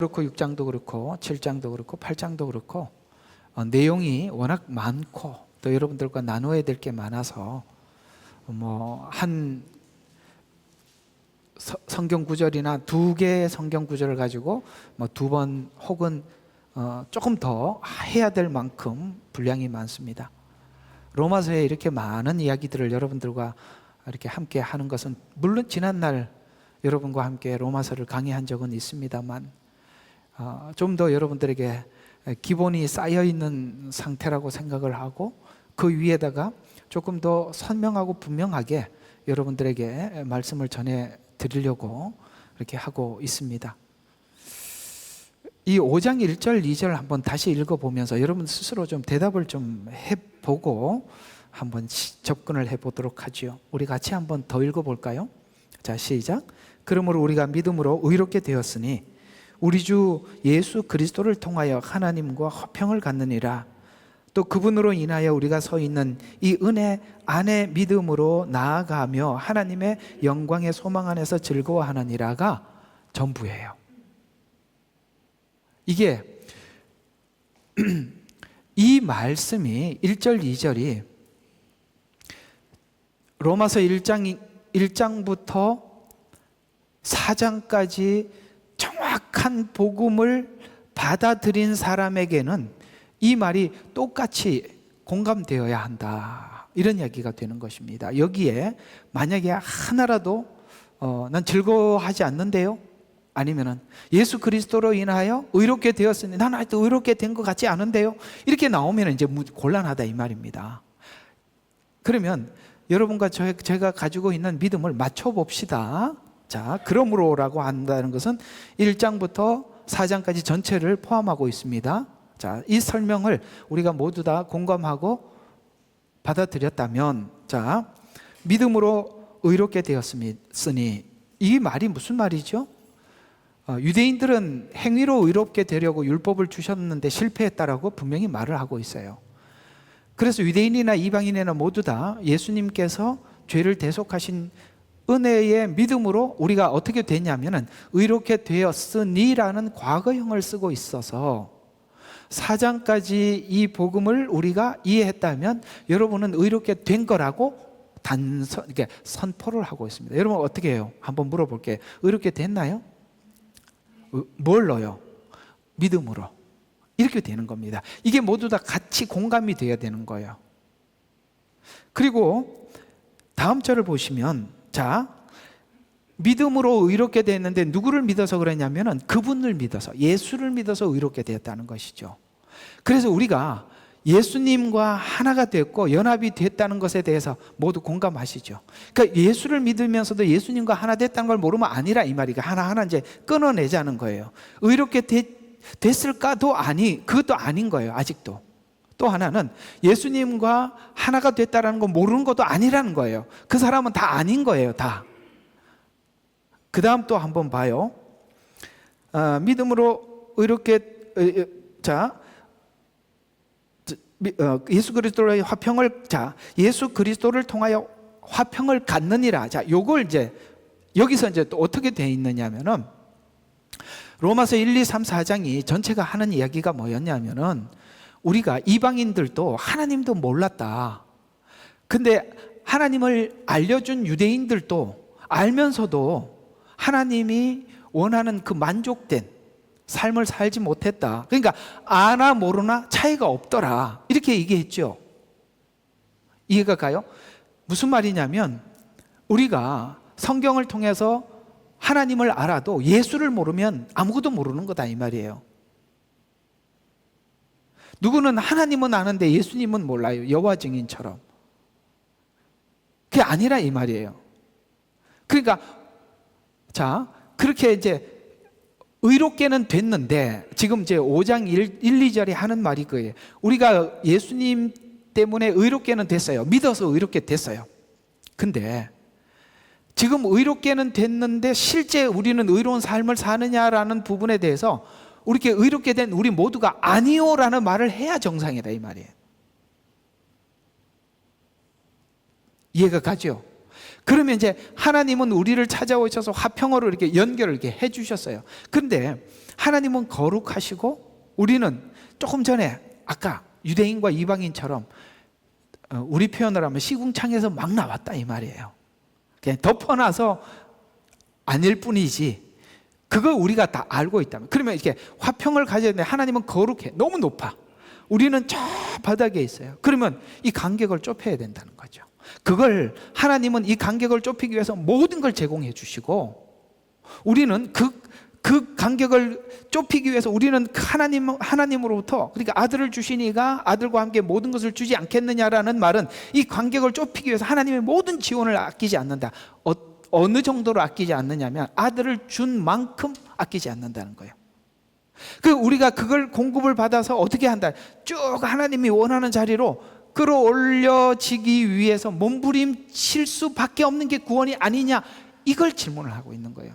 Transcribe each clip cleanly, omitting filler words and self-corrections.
그렇고 6장도 그렇고 7장도 그렇고 8장도 그렇고 내용이 워낙 많고 또 여러분들과 나눠야 될 게 많아서 한 성경 구절이나 두 개의 성경 구절을 가지고 두 번 혹은 조금 더 해야 될 만큼 분량이 많습니다. 로마서에 이렇게 많은 이야기들을 여러분들과 이렇게 함께 하는 것은 물론 지난날 여러분과 함께 로마서를 강의한 적은 있습니다만 좀 더 여러분들에게 기본이 쌓여 있는 상태라고 생각을 하고 그 위에다가 조금 더 선명하고 분명하게 여러분들에게 말씀을 전해 드리려고 이렇게 하고 있습니다. 이 5장 1절 2절 한번 다시 읽어보면서 여러분 스스로 좀 대답을 좀 해보고 한번 접근을 해보도록 하죠. 우리 같이 한번 더 읽어볼까요? 자, 시작. 그러므로 우리가 믿음으로 의롭게 되었으니 우리 주 예수 그리스도를 통하여 하나님과 화평을 갖느니라. 또 그분으로 인하여 우리가 서 있는 이 은혜 안에 믿음으로 나아가며 하나님의 영광의 소망 안에서 즐거워하느니라가 전부예요. 이게 이 말씀이 1절 2절이 로마서 1장부터 4장까지 정확한 복음을 받아들인 사람에게는 이 말이 똑같이 공감되어야 한다, 이런 이야기가 되는 것입니다. 여기에 만약에 하나라도 난 즐거워하지 않는데요, 아니면은 예수 그리스도로 인하여 의롭게 되었으니 난 아직도 의롭게 된 것 같지 않은데요, 이렇게 나오면 이제 곤란하다 이 말입니다. 그러면 여러분과 제가 가지고 있는 믿음을 맞춰봅시다. 자, 그러므로라고 한다는 것은 1장부터 4장까지 전체를 포함하고 있습니다. 자, 이 설명을 우리가 모두 다 공감하고 받아들였다면, 자, 믿음으로 의롭게 되었으니 이 말이 무슨 말이죠? 유대인들은 행위로 의롭게 되려고 율법을 주셨는데 실패했다라고 분명히 말을 하고 있어요. 그래서 유대인이나 이방인이나 모두 다 예수님께서 죄를 대속하신 은혜의 믿음으로 우리가 어떻게 됐냐면은 의롭게 되었으니라는 과거형을 쓰고 있어서 4장까지 이 복음을 우리가 이해했다면 여러분은 의롭게 된 거라고 이렇게 선포를 하고 있습니다. 여러분 어떻게 해요? 한번 물어볼게요. 의롭게 됐나요? 뭘로요? 믿음으로. 이렇게 되는 겁니다. 이게 모두 다 같이 공감이 돼야 되는 거예요. 그리고 다음 절을 보시면, 자, 믿음으로 의롭게 됐는데 누구를 믿어서 그러냐면은 그분을 믿어서, 예수를 믿어서 의롭게 되었다는 것이죠. 그래서 우리가 예수님과 하나가 됐고 연합이 됐다는 것에 대해서 모두 공감하시죠. 그러니까 예수를 믿으면서도 예수님과 하나 됐다는 걸 모르면 아니라 이 말이가 하나하나 이제 끊어내자는 거예요. 의롭게 됐을까도 그것도 아닌 거예요. 아직도. 또 하나는 예수님과 하나가 됐다는 거 모르는 것도 아니라는 거예요. 그 사람은 다 아닌 거예요. 다. 그 다음 또 한번 봐요. 믿음으로 의롭게, 예수 그리스도의 화평을, 예수 그리스도를 통하여 화평을 갖느니라. 자, 요걸 이제 여기서 이제 또 어떻게 돼 있느냐면은 로마서 1, 2, 3, 4장이 전체가 하는 이야기가 뭐였냐면은 우리가 이방인들도 하나님도 몰랐다. 근데 하나님을 알려준 유대인들도 알면서도 하나님이 원하는 그 만족된 삶을 살지 못했다. 그러니까 아나 모르나 차이가 없더라, 이렇게 얘기했죠. 이해가 가요? 무슨 말이냐면 우리가 성경을 통해서 하나님을 알아도 예수를 모르면 아무것도 모르는 거다 이 말이에요. 누구는 하나님은 아는데 예수님은 몰라요. 여호와 증인처럼. 그게 아니라 이 말이에요. 그러니까 그렇게 이제 의롭게는 됐는데 지금 이제 5장 1, 2절에 하는 말이 그예요. 우리가 예수님 때문에 의롭게는 됐어요. 믿어서 의롭게 됐어요. 근데 지금 의롭게는 됐는데 실제 우리는 의로운 삶을 사느냐라는 부분에 대해서 우리께 의롭게 된 우리 모두가 아니요라는 말을 해야 정상이다 이 말이에요. 이해가 가죠? 그러면 이제 하나님은 우리를 찾아오셔서 화평으로 이렇게 연결을 이렇게 해주셨어요. 그런데 하나님은 거룩하시고 우리는 조금 전에 아까 유대인과 이방인처럼 우리 표현을 하면 시궁창에서 막 나왔다 이 말이에요. 그냥 덮어놔서 아닐 뿐이지 그거 우리가 다 알고 있다면, 그러면 이렇게 화평을 가져야 되는데 하나님은 거룩해, 너무 높아, 우리는 저 바닥에 있어요. 그러면 이 간격을 좁혀야 된다는 거죠. 그걸 하나님은 이 간격을 좁히기 위해서 모든 걸 제공해 주시고, 우리는 그 간격을 좁히기 위해서 우리는 하나님으로부터, 그러니까 아들을 주시니가 아들과 함께 모든 것을 주지 않겠느냐라는 말은 이 간격을 좁히기 위해서 하나님의 모든 지원을 아끼지 않는다. 어느 정도로 아끼지 않느냐면 아들을 준 만큼 아끼지 않는다는 거예요. 우리가 그걸 공급을 받아서 어떻게 한다? 쭉 하나님이 원하는 자리로 끌어올려지기 위해서 몸부림칠 수밖에 없는 게 구원이 아니냐, 이걸 질문을 하고 있는 거예요.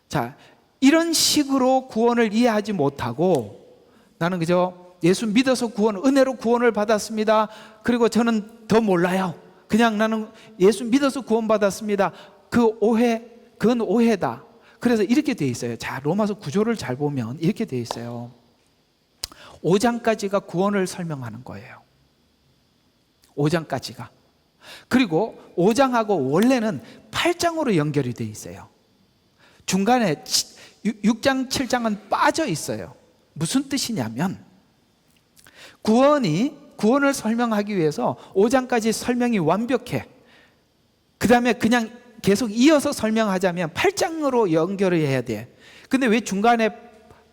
자, 이런 식으로 구원을 이해하지 못하고 나는 그저 예수 믿어서 은혜로 구원을 받았습니다, 그리고 저는 더 몰라요, 그냥 나는 예수 믿어서 구원받았습니다, 그건 오해다. 그래서 이렇게 돼 있어요. 자, 로마서 구조를 잘 보면 이렇게 돼 있어요. 5장까지가 구원을 설명하는 거예요. 5장까지가. 그리고 5장하고 원래는 8장으로 연결이 돼 있어요. 중간에 6장, 7장은 빠져 있어요. 무슨 뜻이냐면 구원을 설명하기 위해서 5장까지 설명이 완벽해. 그 다음에 그냥 계속 이어서 설명하자면 8장으로 연결을 해야 돼. 근데 왜 중간에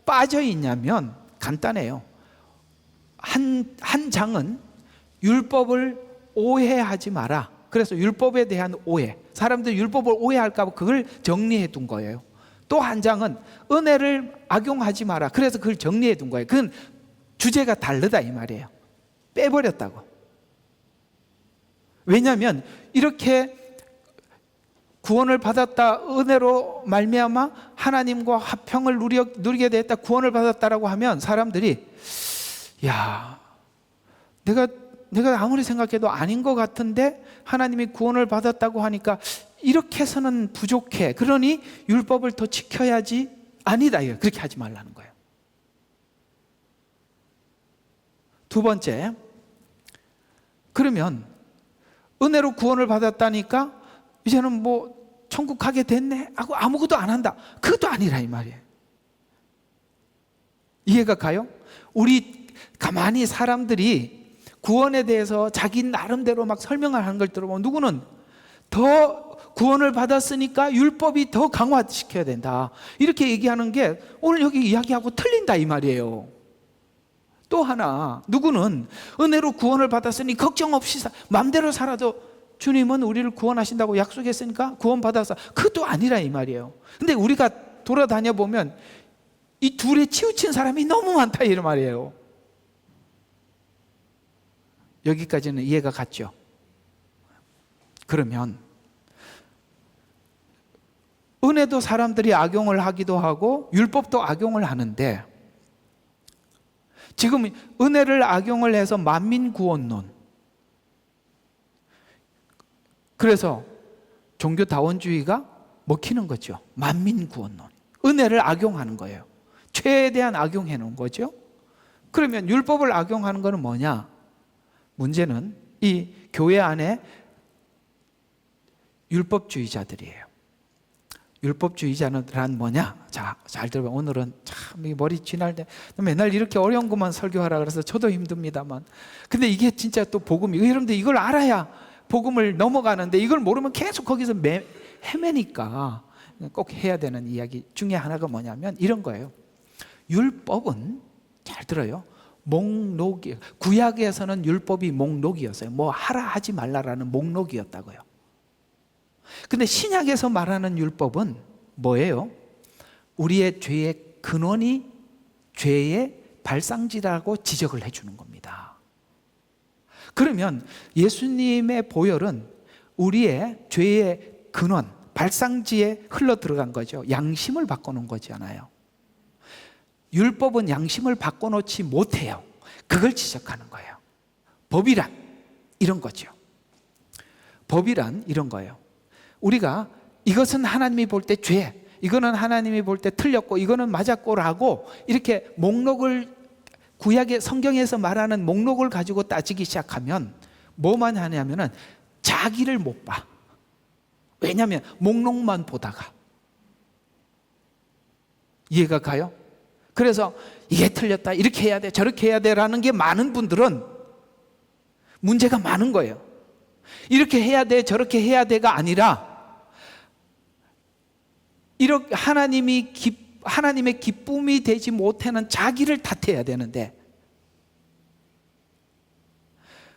빠져 있냐면 간단해요. 한 장은 율법을 오해하지 마라. 그래서 율법에 대한 오해, 사람들이 율법을 오해할까 봐 그걸 정리해 둔 거예요. 또 한 장은 은혜를 악용하지 마라. 그래서 그걸 정리해 둔 거예요. 그건 주제가 다르다 이 말이에요. 빼버렸다고. 왜냐하면 이렇게 구원을 받았다, 은혜로 말미암아 하나님과 화평을 누리게 됐다, 구원을 받았다라고 하면 사람들이 야, 내가 아무리 생각해도 아닌 것 같은데 하나님이 구원을 받았다고 하니까 이렇게 해서는 부족해, 그러니 율법을 더 지켜야지. 아니다, 그렇게 하지 말라는 거예요. 두 번째, 그러면 은혜로 구원을 받았다니까 이제는 뭐 천국 가게 됐네 하고 아무것도 안 한다, 그것도 아니라 이 말이에요. 이해가 가요? 우리 가만히 사람들이 구원에 대해서 자기 나름대로 막 설명을 하는 걸 들어보면 누구는 더 구원을 받았으니까 율법이 더 강화시켜야 된다, 이렇게 얘기하는 게 오늘 여기 이야기하고 틀린다 이 말이에요. 또 하나, 누구는 은혜로 구원을 받았으니 걱정 없이 마음대로 살아도 주님은 우리를 구원하신다고 약속했으니까 구원받아서, 그것도 아니라 이 말이에요. 근데 우리가 돌아다녀 보면 이 둘에 치우친 사람이 너무 많다 이 말이에요. 여기까지는 이해가 갔죠? 그러면 은혜도 사람들이 악용을 하기도 하고 율법도 악용을 하는데, 지금 은혜를 악용을 해서 만민구원론, 그래서 종교다원주의가 먹히는 거죠. 만민구원론, 은혜를 악용하는 거예요. 최대한 악용해 놓은 거죠. 그러면 율법을 악용하는 것은 뭐냐? 문제는 이 교회 안에 율법주의자들이에요. 율법주의자는 뭐냐? 자, 잘 들어봐. 오늘은 참 머리 쥐날 때 맨날 이렇게 어려운 것만 설교하라 그래서 저도 힘듭니다만, 근데 이게 진짜 또 복음이, 여러분들 이걸 알아야 복음을 넘어가는데 이걸 모르면 계속 거기서 헤매니까 꼭 해야 되는 이야기 중에 하나가 뭐냐면 이런 거예요. 율법은, 잘 들어요, 목록이, 구약에서는 율법이 목록이었어요. 뭐 하라 하지 말라라는 목록이었다고요. 근데 신약에서 말하는 율법은 뭐예요? 우리의 죄의 근원이 죄의 발상지라고 지적을 해주는 겁니다. 그러면 예수님의 보혈은 우리의 죄의 근원, 발상지에 흘러 들어간 거죠. 양심을 바꿔놓은 거잖아요. 율법은 양심을 바꿔놓지 못해요. 그걸 지적하는 거예요. 법이란 이런 거죠. 법이란 이런 거예요. 우리가 이것은 하나님이 볼 때 죄, 이거는 하나님이 볼 때 틀렸고 이거는 맞았고라고 이렇게 목록을, 구약의 성경에서 말하는 목록을 가지고 따지기 시작하면 뭐만 하냐면은 자기를 못 봐. 왜냐하면 목록만 보다가. 이해가 가요? 그래서 이게 틀렸다, 이렇게 해야 돼, 저렇게 해야 돼라는 게 많은 분들은 문제가 많은 거예요. 이렇게 해야 돼, 저렇게 해야 돼가 아니라 이렇게 하나님의 기쁨이 되지 못하는 자기를 탓해야 되는데,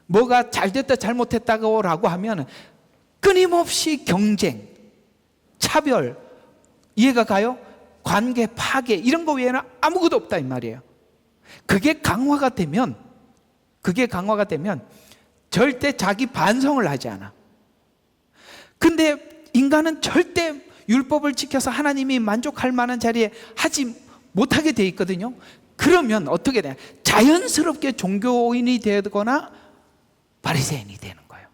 뭐가 잘됐다 잘못했다고 하면 끊임없이 경쟁, 차별, 이해가 가요? 관계 파괴, 이런 거 외에는 아무것도 없다 이 말이에요. 그게 강화가 되면 절대 자기 반성을 하지 않아. 근데 인간은 절대 율법을 지켜서 하나님이 만족할 만한 자리에 하지 못하게 돼 있거든요. 그러면 어떻게 돼? 자연스럽게 종교인이 되거나 바리새인이 되는 거예요.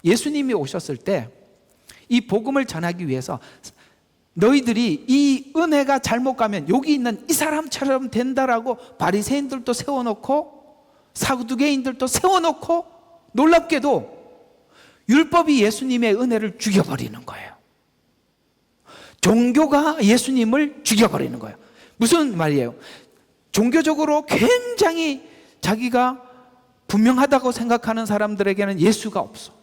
예수님이 오셨을 때 이 복음을 전하기 위해서 너희들이 이 은혜가 잘못 가면 여기 있는 이 사람처럼 된다라고 바리새인들도 세워놓고 사두개인들도 세워놓고, 놀랍게도 율법이 예수님의 은혜를 죽여버리는 거예요. 종교가 예수님을 죽여버리는 거예요. 무슨 말이에요? 종교적으로 굉장히 자기가 분명하다고 생각하는 사람들에게는 예수가 없어.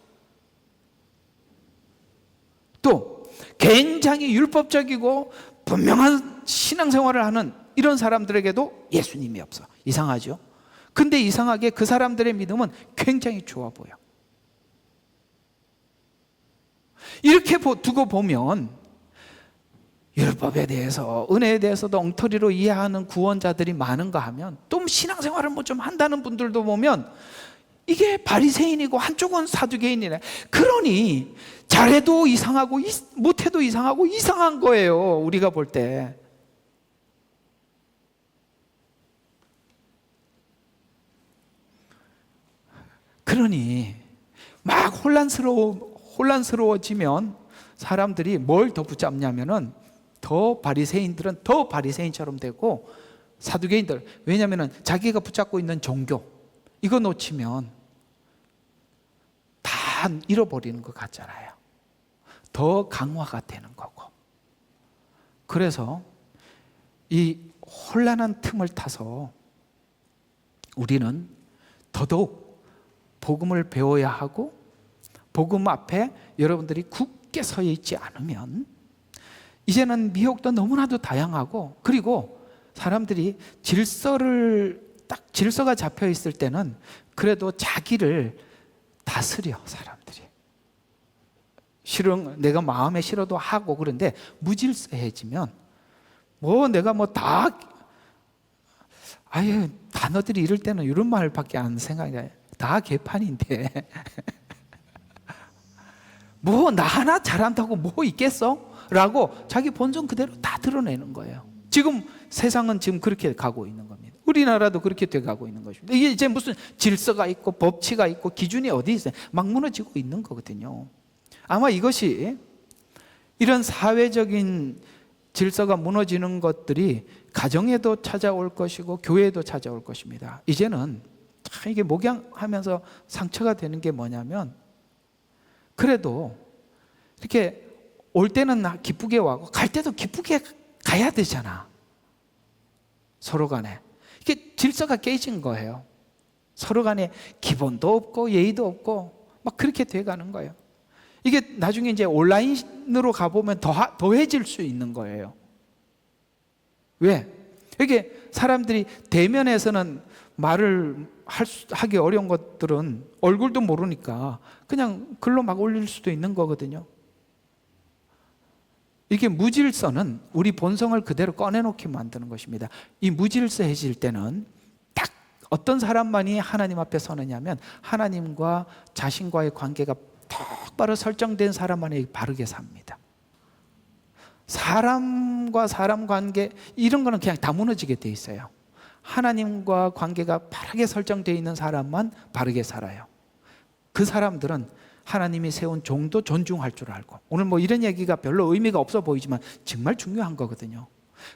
또 굉장히 율법적이고 분명한 신앙생활을 하는 이런 사람들에게도 예수님이 없어. 이상하죠? 근데 이상하게 그 사람들의 믿음은 굉장히 좋아 보여. 이렇게 두고 보면 율법에 대해서, 은혜에 대해서도 엉터리로 이해하는 구원자들이 많은가 하면, 또 신앙생활을 뭐 좀 한다는 분들도 보면 이게 바리새인이고 한쪽은 사두개인이네. 그러니 잘해도 이상하고 못해도 이상하고 이상한 거예요, 우리가 볼 때. 그러니 막 혼란스러워지면 사람들이 뭘 더 붙잡냐면은 바리새인들은 더 바리새인처럼 되고, 사두개인들, 왜냐하면 자기가 붙잡고 있는 종교 이거 놓치면 다 잃어버리는 것 같잖아요. 더 강화가 되는 거고. 그래서 이 혼란한 틈을 타서 우리는 더더욱 복음을 배워야 하고, 복음 앞에 여러분들이 굳게 서 있지 않으면, 이제는 미혹도 너무나도 다양하고, 그리고 사람들이 질서가 잡혀 있을 때는 그래도 자기를 다스려, 사람들이. 내가 마음에 싫어도 하고. 그런데 무질서해지면 내가 단어들이 이럴 때는 이런 말밖에 안 생각이 나요. 다 개판인데 나 하나 잘한다고 뭐 있겠어? 라고 자기 본성 그대로 다 드러내는 거예요. 지금 세상은 지금 그렇게 가고 있는 겁니다. 우리나라도 그렇게 돼가고 있는 것입니다. 이게 이제 무슨 질서가 있고 법치가 있고 기준이 어디 있어요? 막 무너지고 있는 거거든요. 아마 이것이, 이런 사회적인 질서가 무너지는 것들이 가정에도 찾아올 것이고 교회에도 찾아올 것입니다. 이제는 참 이게 목양하면서 상처가 되는 게 뭐냐면, 그래도 이렇게 올 때는 기쁘게 와고 갈 때도 기쁘게 가야 되잖아. 서로 간에 이게 질서가 깨진 거예요. 서로 간에 기본도 없고 예의도 없고 막 그렇게 돼가는 거예요. 이게 나중에 이제 온라인으로 가보면 더해질 수 있는 거예요. 왜? 이게 사람들이 대면에서는 말을 하기 어려운 것들은 얼굴도 모르니까 그냥 글로 막 올릴 수도 있는 거거든요. 이게 무질서는 우리 본성을 그대로 꺼내놓게 만드는 것입니다. 이 무질서해질 때는 딱 어떤 사람만이 하나님 앞에 서느냐면, 하나님과 자신과의 관계가 똑바로 설정된 사람만이 바르게 삽니다. 사람과 사람 관계 이런 거는 그냥 다 무너지게 돼 있어요. 하나님과 관계가 바르게 설정되어 있는 사람만 바르게 살아요. 그 사람들은 하나님이 세운 종도 존중할 줄 알고, 오늘 뭐 이런 얘기가 별로 의미가 없어 보이지만 정말 중요한 거거든요.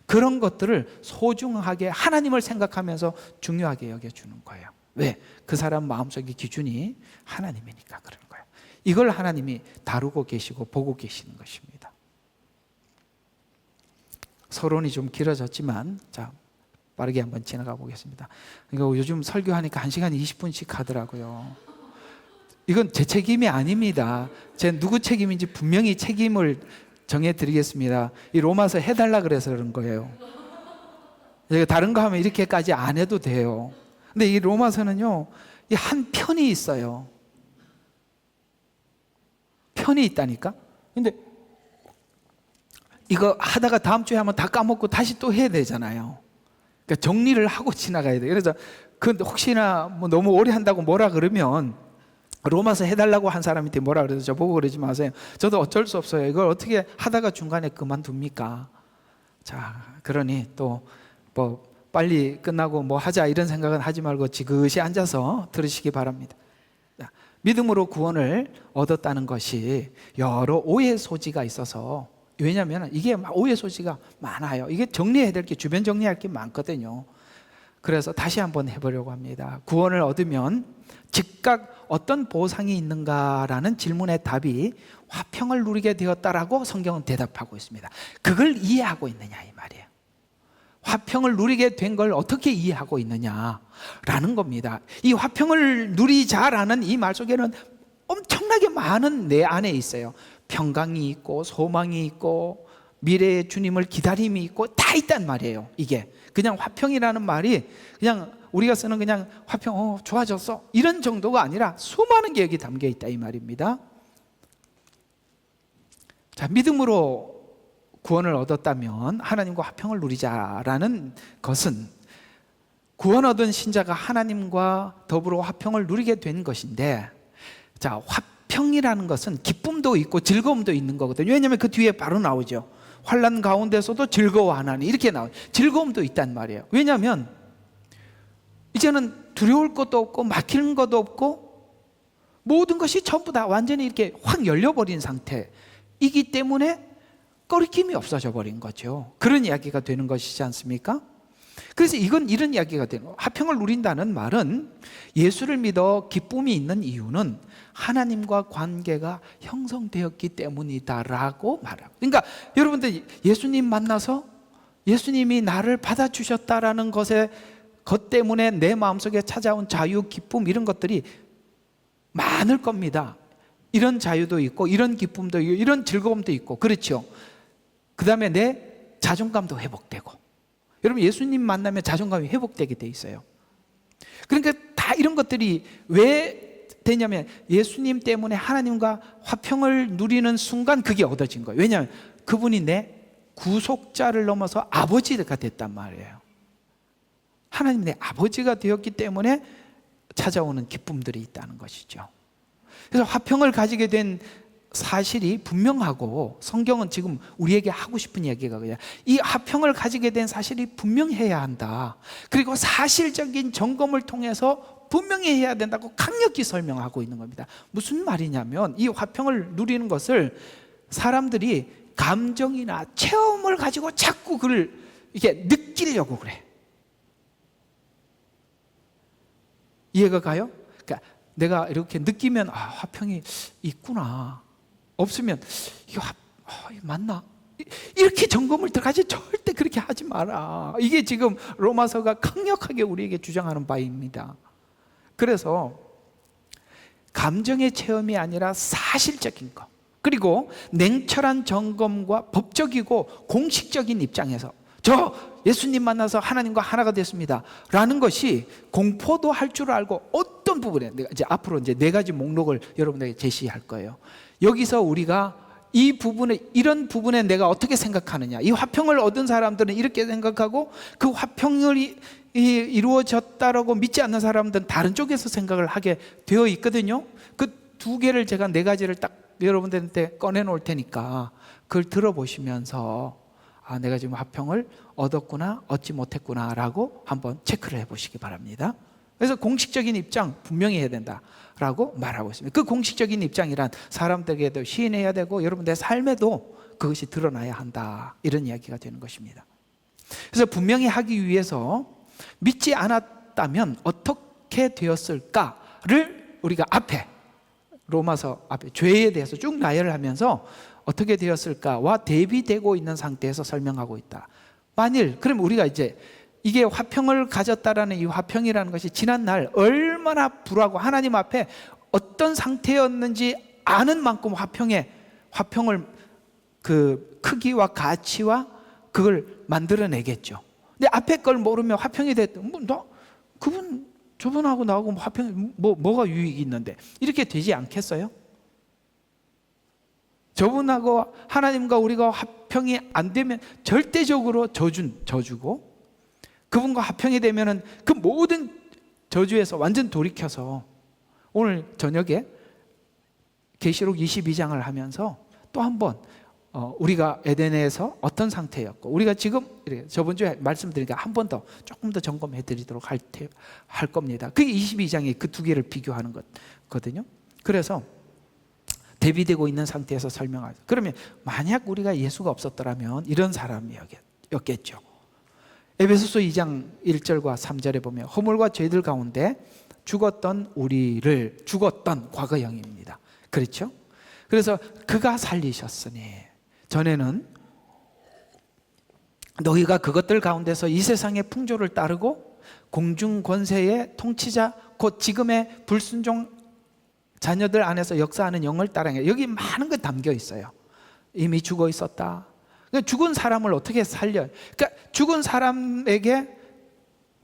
그런 것들을 소중하게 하나님을 생각하면서 중요하게 여겨주는 거예요. 왜? 그 사람 마음속의 기준이 하나님이니까 그런 거예요. 이걸 하나님이 다루고 계시고 보고 계시는 것입니다. 서론이 좀 길어졌지만 자, 빠르게 한번 지나가 보겠습니다. 그러니까 요즘 설교하니까 1시간 20분씩 하더라고요. 이건 제 책임이 아닙니다. 제 누구 책임인지 분명히 책임을 정해드리겠습니다. 이 로마서 해달라 그래서 그런 거예요. 다른 거 하면 이렇게까지 안 해도 돼요. 근데 이 로마서는요, 이 한 편이 있어요. 편이 있다니까? 근데 이거 하다가 다음 주에 하면 다 까먹고 다시 또 해야 되잖아요. 그러니까 정리를 하고 지나가야 돼요. 그래서 혹시나 뭐 너무 오래 한다고 뭐라 그러면 로마서 해달라고 한 사람한테 뭐라 그래서 저보고 그러지 마세요. 저도 어쩔 수 없어요. 이걸 어떻게 하다가 중간에 그만둡니까? 자, 그러니 또 뭐 빨리 끝나고 뭐 하자 이런 생각은 하지 말고 지그시 앉아서 들으시기 바랍니다. 믿음으로 구원을 얻었다는 것이 여러 오해 소지가 있어서, 왜냐하면 이게 오해 소지가 많아요. 이게 정리해야 될 게, 주변 정리할 게 많거든요. 그래서 다시 한번 해보려고 합니다. 구원을 얻으면 즉각 어떤 보상이 있는가라는 질문의 답이 화평을 누리게 되었다라고 성경은 대답하고 있습니다. 그걸 이해하고 있느냐 이 말이에요. 화평을 누리게 된 걸 어떻게 이해하고 있느냐라는 겁니다. 이 화평을 누리자라는 이 말 속에는 엄청나게 많은 내 안에 있어요. 평강이 있고 소망이 있고 미래의 주님을 기다림이 있고 다 있단 말이에요. 이게 그냥 화평이라는 말이 그냥 우리가 쓰는 그냥 화평 좋아졌어 이런 정도가 아니라 수많은 게 여기 담겨 있다 이 말입니다. 자, 믿음으로 구원을 얻었다면 하나님과 화평을 누리자라는 것은 구원 얻은 신자가 하나님과 더불어 화평을 누리게 된 것인데, 자, 화평이라는 것은 기쁨도 있고 즐거움도 있는 거거든요. 왜냐하면 그 뒤에 바로 나오죠. 환난 가운데서도 즐거워하나니 이렇게 나와요. 즐거움도 있단 말이에요. 왜냐하면 이제는 두려울 것도 없고 막히는 것도 없고 모든 것이 전부 다 완전히 이렇게 확 열려버린 상태이기 때문에 꺼리낌이 없어져 버린 거죠. 그런 이야기가 되는 것이지 않습니까? 그래서 이건 이런 이야기가 되는 거예요. 화평을 누린다는 말은 예수를 믿어 기쁨이 있는 이유는 하나님과 관계가 형성되었기 때문이다라고 말하고, 그러니까 여러분들 예수님 만나서 예수님이 나를 받아주셨다라는 것 때문에 내 마음속에 찾아온 자유, 기쁨 이런 것들이 많을 겁니다. 이런 자유도 있고 이런 기쁨도 있고 이런 즐거움도 있고, 그렇죠? 그 다음에 내 자존감도 회복되고, 여러분 예수님 만나면 자존감이 회복되게 돼 있어요. 그러니까 다 이런 것들이 왜 되냐면 예수님 때문에 하나님과 화평을 누리는 순간 그게 얻어진 거예요. 왜냐하면 그분이 내 구속자를 넘어서 아버지가 됐단 말이에요. 하나님 내 아버지가 되었기 때문에 찾아오는 기쁨들이 있다는 것이죠. 그래서 화평을 가지게 된 사실이 분명하고, 성경은 지금 우리에게 하고 싶은 이야기가 그냥 이 화평을 가지게 된 사실이 분명해야 한다. 그리고 사실적인 점검을 통해서 분명히 해야 된다고 강력히 설명하고 있는 겁니다. 무슨 말이냐면 이 화평을 누리는 것을 사람들이 감정이나 체험을 가지고 자꾸 그걸 이렇게 느끼려고 그래. 이해가 가요? 그러니까 내가 이렇게 느끼면 화평이 있구나. 없으면 이거 맞나? 이렇게 점검을 들어가지. 절대 그렇게 하지 마라. 이게 지금 로마서가 강력하게 우리에게 주장하는 바입니다. 그래서 감정의 체험이 아니라 사실적인 것, 그리고 냉철한 점검과 법적이고 공식적인 입장에서 저 예수님 만나서 하나님과 하나가 됐습니다 라는 것이 공포도 할 줄 알고, 어떤 부분에 내가 이제 앞으로 이제 4가지 목록을 여러분에게 제시할 거예요. 여기서 우리가 이 부분에, 이런 부분에 내가 어떻게 생각하느냐, 이 화평을 얻은 사람들은 이렇게 생각하고 그 화평이 이루어졌다라고 믿지 않는 사람들은 다른 쪽에서 생각을 하게 되어 있거든요. 그 2개를 제가 4가지를 딱 여러분들한테 꺼내 놓을 테니까 그걸 들어보시면서 내가 지금 화평을 얻었구나 얻지 못했구나 라고 한번 체크를 해보시기 바랍니다. 그래서 공식적인 입장 분명히 해야 된다라고 말하고 있습니다. 그 공식적인 입장이란 사람들에게도 시인해야 되고 여러분 내 삶에도 그것이 드러나야 한다, 이런 이야기가 되는 것입니다. 그래서 분명히 하기 위해서 믿지 않았다면 어떻게 되었을까를 우리가 앞에 로마서 앞에 죄에 대해서 쭉 나열을 하면서 어떻게 되었을까와 대비되고 있는 상태에서 설명하고 있다. 만일 그럼 우리가 이제 이게 화평을 가졌다라는 이 화평이라는 것이 지난날 얼마나 불하고 하나님 앞에 어떤 상태였는지 아는 만큼 화평을 그 크기와 가치와 그걸 만들어내겠죠. 근데 앞에 걸 모르면 화평이 됐던 그분 저분하고 나하고 화평 뭐가 유익이 있는데 이렇게 되지 않겠어요? 저분하고 하나님과 우리가 화평이 안 되면 절대적으로 저주고, 그분과 화평이 되면은 그 모든 저주에서 완전 돌이켜서 오늘 저녁에 계시록 22장을 하면서 또 한번 우리가 에덴에서 어떤 상태였고 우리가 지금 저번 주에 말씀드리니까 한 번 더 조금 더 점검해 드리도록 할 겁니다. 그게 22장이 그 두 개를 비교하는 거거든요. 그래서 대비되고 있는 상태에서 설명하죠. 그러면 만약 우리가 예수가 없었더라면 이런 사람이었겠죠. 에베소서 2장 1절과 3절에 보면 허물과 죄들 가운데 죽었던 과거형입니다. 그렇죠? 그래서 그가 살리셨으니 전에는 너희가 그것들 가운데서 이 세상의 풍조를 따르고 공중 권세의 통치자 곧 지금의 불순종 자녀들 안에서 역사하는 영을 따라해. 여기 많은 거 담겨 있어요. 이미 죽어 있었다. 죽은 사람을 어떻게 살려? 그러니까 죽은 사람에게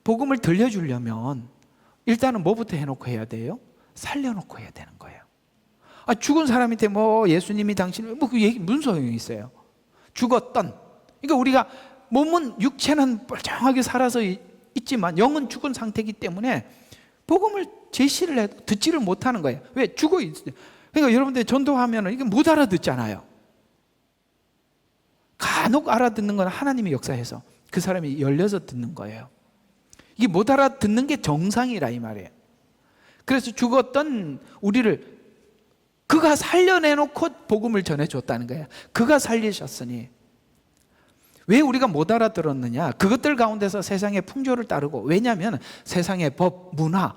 복음을 들려주려면 일단은 뭐부터 해놓고 해야 돼요? 살려놓고 해야 되는 거예요. 죽은 사람한테 예수님이 당신 그 얘기 무슨 소용이 있어요? 죽었던. 그러니까 우리가 몸은 육체는 멀쩡하게 살아서 있지만 영은 죽은 상태이기 때문에 복음을 제시를 해도 듣지를 못하는 거예요. 왜? 죽어 있어요. 그러니까 여러분들 전도하면 이게 못 알아듣잖아요. 간혹 알아듣는 건 하나님이 역사해서 그 사람이 열려서 듣는 거예요. 이게 못 알아듣는 게 정상이라 이 말이에요. 그래서 죽었던 우리를 그가 살려내놓고 복음을 전해줬다는 거예요. 그가 살리셨으니. 왜 우리가 못 알아들었느냐? 그것들 가운데서 세상의 풍조를 따르고, 왜냐하면 세상의 법, 문화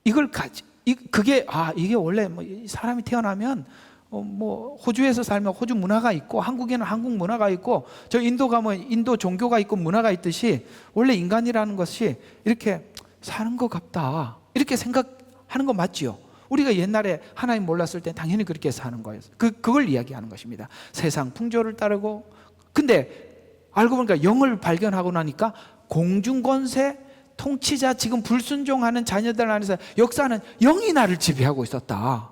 이게 원래 사람이 태어나면 호주에서 살면 호주 문화가 있고 한국에는 한국 문화가 있고 저 인도 가면 인도 종교가 있고 문화가 있듯이 원래 인간이라는 것이 이렇게 사는 것 같다, 이렇게 생각하는 거 맞지요? 우리가 옛날에 하나님 몰랐을 때 당연히 그렇게 사는 거예요. 그걸 이야기하는 것입니다. 세상 풍조를 따르고. 근데 알고 보니까 영을 발견하고 나니까 공중권세 통치자 지금 불순종하는 자녀들 안에서 역사하는 영이 나를 지배하고 있었다.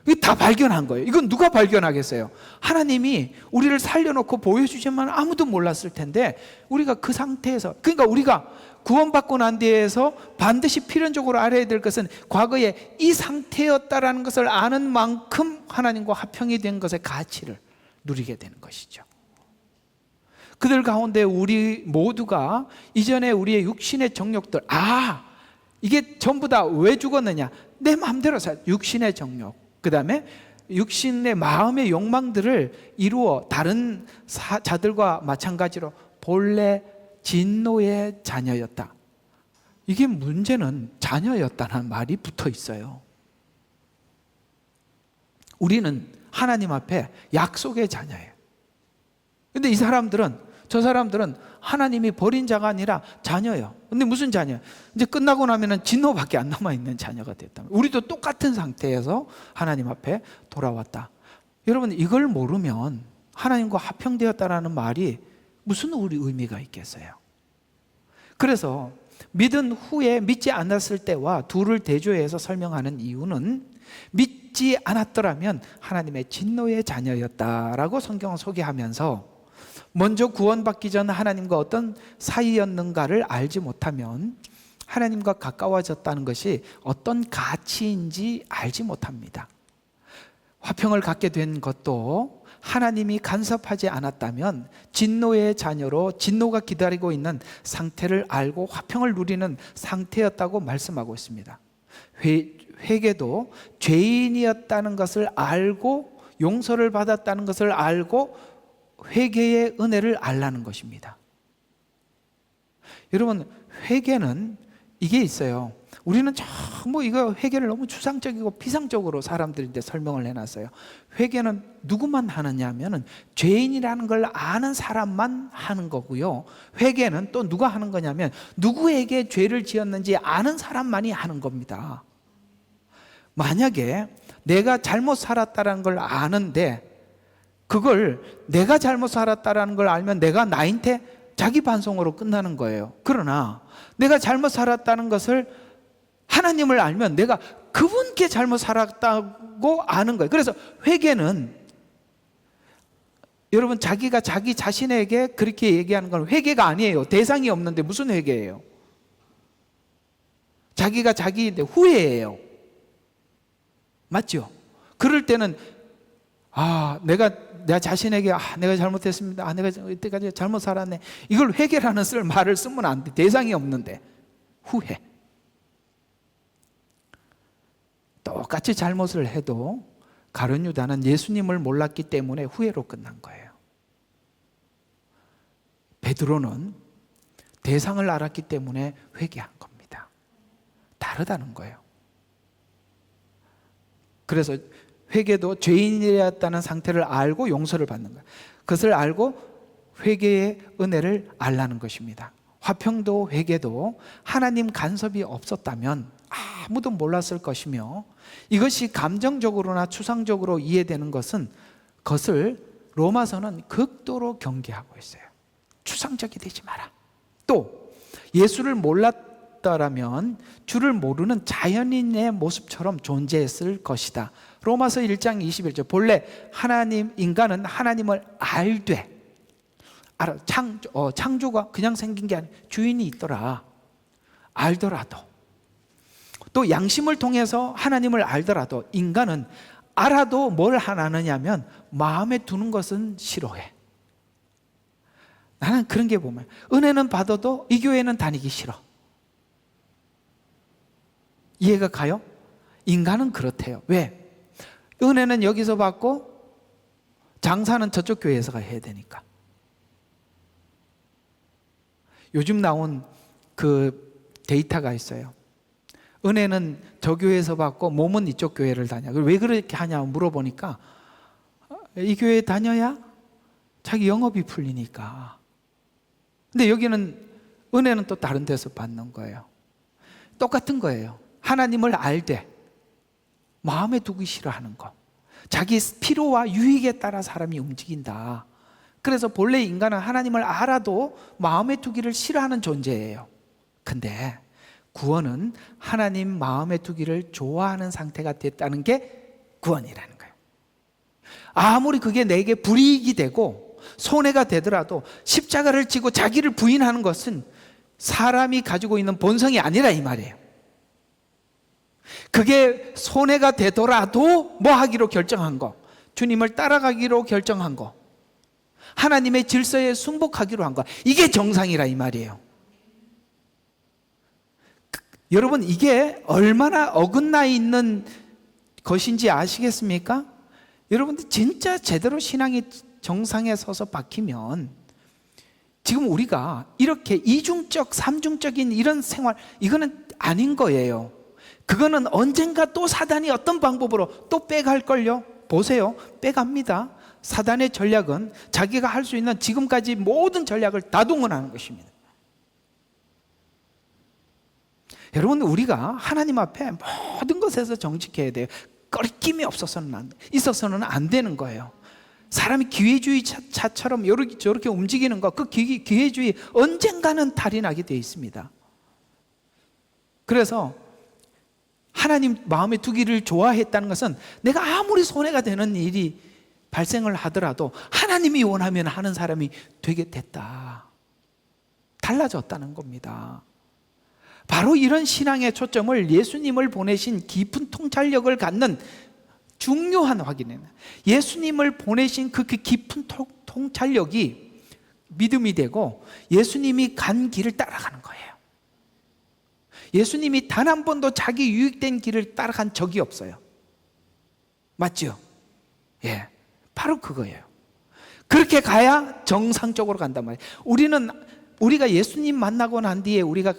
이게 다 발견한 거예요. 이건 누가 발견하겠어요? 하나님이 우리를 살려놓고 보여주지만 아무도 몰랐을 텐데 우리가 그 상태에서, 그러니까 우리가 구원받고 난 뒤에서 반드시 필연적으로 알아야 될 것은 과거에 이 상태였다라는 것을 아는 만큼 하나님과 화평이 된 것의 가치를 누리게 되는 것이죠. 그들 가운데 우리 모두가 이전에 우리의 육신의 정욕들, 이게 전부 다 왜 죽었느냐? 내 마음대로 육신의 정욕, 그 다음에 육신의 마음의 욕망들을 이루어 다른 자들과 마찬가지로 본래 진노의 자녀였다. 이게 문제는 자녀였다는 말이 붙어 있어요. 우리는 하나님 앞에 약속의 자녀예요. 근데 저 사람들은 하나님이 버린 자가 아니라 자녀예요. 근데 무슨 자녀예요? 이제 끝나고 나면은 진노밖에 안 남아있는 자녀가 됐다. 우리도 똑같은 상태에서 하나님 앞에 돌아왔다. 여러분, 이걸 모르면 하나님과 화평되었다라는 말이 무슨 우리 의미가 있겠어요? 그래서 믿은 후에 믿지 않았을 때와 둘을 대조해서 설명하는 이유는 믿지 않았더라면 하나님의 진노의 자녀였다라고 성경을 소개하면서 먼저 구원받기 전 하나님과 어떤 사이였는가를 알지 못하면 하나님과 가까워졌다는 것이 어떤 가치인지 알지 못합니다. 화평을 갖게 된 것도 하나님이 간섭하지 않았다면 진노의 자녀로 진노가 기다리고 있는 상태를 알고 화평을 누리는 상태였다고 말씀하고 있습니다. 회개도 죄인이었다는 것을 알고 용서를 받았다는 것을 알고 회개의 은혜를 알라는 것입니다. 여러분, 회개는 이게 있어요. 우리는 전부 이거 회개를 너무 추상적이고 피상적으로 사람들인데 설명을 해놨어요. 회개는 누구만 하느냐 하면은 죄인이라는 걸 아는 사람만 하는 거고요. 회개는 또 누가 하는 거냐면 누구에게 죄를 지었는지 아는 사람만이 하는 겁니다. 만약에 내가 잘못 살았다는 걸 아는데 그걸 내가 잘못 살았다는 걸 알면 내가 나한테 자기 반성으로 끝나는 거예요. 그러나 내가 잘못 살았다는 것을 하나님을 알면 내가 그분께 잘못 살았다고 아는 거예요. 그래서 회개는 여러분 자기가 자기 자신에게 그렇게 얘기하는 건 회개가 아니에요. 대상이 없는데 무슨 회개예요? 자기가 자기인데 후회예요. 맞죠? 그럴 때는 내가 자신에게 내가 잘못했습니다. 내가 이때까지 잘못 살았네. 이걸 회개라는 말을 쓰면 안 돼. 대상이 없는데 후회. 똑같이 잘못을 해도 가룟 유다는 예수님을 몰랐기 때문에 후회로 끝난 거예요. 베드로는 대상을 알았기 때문에 회개한 겁니다. 다르다는 거예요. 그래서 회개도 죄인이었다는 상태를 알고 용서를 받는 거예요. 그것을 알고 회개의 은혜를 알라는 것입니다. 화평도 회개도 하나님 간섭이 없었다면 아무도 몰랐을 것이며 이것이 감정적으로나 추상적으로 이해되는 것을 로마서는 극도로 경계하고 있어요. 추상적이 되지 마라. 또 예수를 몰랐더라면 주를 모르는 자연인의 모습처럼 존재했을 것이다. 로마서 1장 21절. 본래 인간은 하나님을 알되 창조가 그냥 생긴 게 아니라 주인이 있더라. 알더라도 또 양심을 통해서 하나님을 알더라도 인간은 알아도 뭘 하느냐면 마음에 두는 것은 싫어해. 나는 그런 게 보면 은혜는 받아도 이 교회는 다니기 싫어. 이해가 가요? 인간은 그렇대요. 왜? 은혜는 여기서 받고 장사는 저쪽 교회에서 해야 되니까. 요즘 나온 그 데이터가 있어요. 은혜는 저 교회에서 받고 몸은 이쪽 교회를 다녀. 왜 그렇게 하냐 물어보니까 이 교회에 다녀야 자기 영업이 풀리니까. 근데 여기는 은혜는 또 다른 데서 받는 거예요. 똑같은 거예요. 하나님을 알되 마음에 두기 싫어하는 거. 자기 필요와 유익에 따라 사람이 움직인다. 그래서 본래 인간은 하나님을 알아도 마음에 두기를 싫어하는 존재예요. 근데 구원은 하나님 마음에 두기를 좋아하는 상태가 됐다는 게 구원이라는 거예요. 아무리 그게 내게 불이익이 되고 손해가 되더라도 십자가를 지고 자기를 부인하는 것은 사람이 가지고 있는 본성이 아니라 이 말이에요. 그게 손해가 되더라도 뭐 하기로 결정한 거, 주님을 따라가기로 결정한 거, 하나님의 질서에 순복하기로 한 거, 이게 정상이라 이 말이에요. 여러분, 이게 얼마나 어긋나 있는 것인지 아시겠습니까? 여러분들 진짜 제대로 신앙이 정상에 서서 박히면 지금 우리가 이렇게 이중적, 삼중적인 이런 생활, 이거는 아닌 거예요. 그거는 언젠가 또 사단이 어떤 방법으로 또 빼갈걸요. 보세요, 빼갑니다. 사단의 전략은 자기가 할 수 있는 지금까지 모든 전략을 다 동원하는 것입니다. 여러분, 우리가 하나님 앞에 모든 것에서 정직해야 돼요. 꺾임이 있어서는 안 되는 거예요. 사람이 기회주의차처럼 저렇게 움직이는 거, 그 기회주의 언젠가는 탈이 나게 되어 있습니다. 그래서 하나님 마음에 두기를 좋아했다는 것은 내가 아무리 손해가 되는 일이 발생을 하더라도 하나님이 원하면 하는 사람이 되게 됐다. 달라졌다는 겁니다. 바로 이런 신앙의 초점을 예수님을 보내신 깊은 통찰력을 갖는 중요한 확인이에요. 예수님을 보내신 그 깊은 통찰력이 믿음이 되고 예수님이 간 길을 따라가는 거예요. 예수님이 단 한 번도 자기 유익된 길을 따라간 적이 없어요. 맞죠? 예, 바로 그거예요. 그렇게 가야 정상적으로 간단 말이에요. 우리가 예수님 만나고 난 뒤에 우리가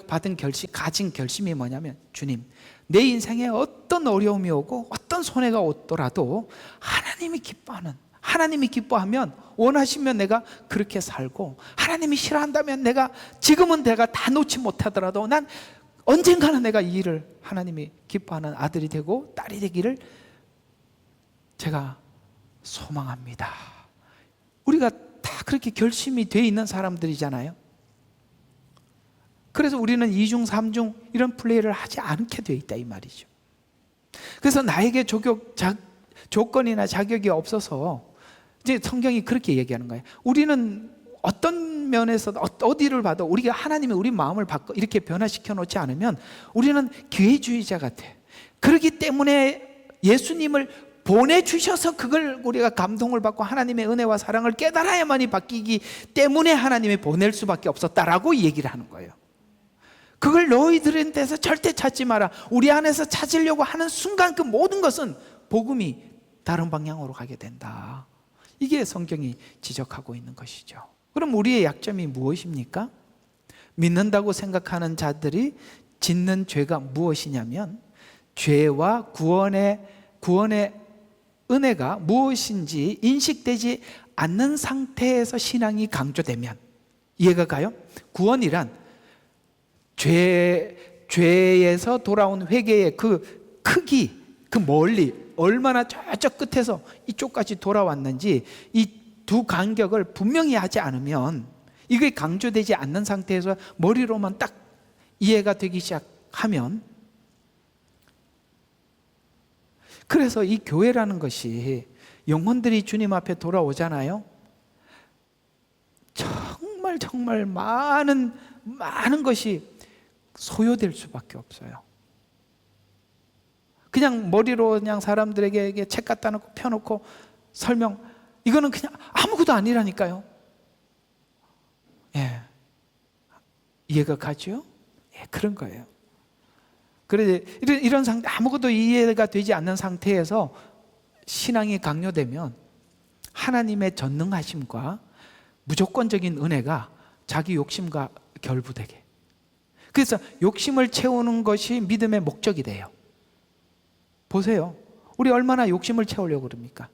가진 결심이 뭐냐면, 주님, 내 인생에 어떤 어려움이 오고 어떤 손해가 오더라도 하나님이 기뻐하면, 원하시면 내가 그렇게 살고, 하나님이 싫어한다면 지금은 내가 다 놓지 못하더라도 난 언젠가는 내가 이 일을 하나님이 기뻐하는 아들이 되고 딸이 되기를 제가 소망합니다. 우리가 다 그렇게 결심이 돼 있는 사람들이잖아요. 그래서 우리는 2중 3중 이런 플레이를 하지 않게 돼 있다 이 말이죠. 그래서 나에게 조건이나 자격이 없어서, 이제 성경이 그렇게 얘기하는 거예요. 우리는 어떤 면에서 어디를 봐도 우리가 하나님이 우리 마음을 이렇게 변화시켜 놓지 않으면 우리는 기회주의자 같아. 그렇기 때문에 예수님을 보내주셔서 그걸 우리가 감동을 받고 하나님의 은혜와 사랑을 깨달아야만이 바뀌기 때문에 하나님이 보낼 수밖에 없었다라고 얘기를 하는 거예요. 그걸 너희들은 데서 절대 찾지 마라. 우리 안에서 찾으려고 하는 순간 그 모든 것은 복음이 다른 방향으로 가게 된다. 이게 성경이 지적하고 있는 것이죠. 그럼 우리의 약점이 무엇입니까? 믿는다고 생각하는 자들이 짓는 죄가 무엇이냐면, 죄와 구원의 은혜가 무엇인지 인식되지 않는 상태에서 신앙이 강조되면, 이해가 가요? 구원이란 죄에서 돌아온 회개의 그 크기, 그 멀리 얼마나 저쪽 끝에서 이쪽까지 돌아왔는지 이 두 간격을 분명히 하지 않으면, 이게 강조되지 않는 상태에서 머리로만 딱 이해가 되기 시작하면, 그래서 이 교회라는 것이 영혼들이 주님 앞에 돌아오잖아요. 정말 많은 것이 소요될 수밖에 없어요. 그냥 머리로 그냥 사람들에게 책 갖다 놓고 펴놓고 설명, 이거는 그냥 아무것도 아니라니까요. 예, 이해가 가죠? 예, 그런 거예요. 그래서 이런 상태, 아무것도 이해가 되지 않는 상태에서 신앙이 강요되면 하나님의 전능하심과 무조건적인 은혜가 자기 욕심과 결부되게, 그래서 욕심을 채우는 것이 믿음의 목적이 돼요. 보세요, 우리 얼마나 욕심을 채우려고 그럽니까?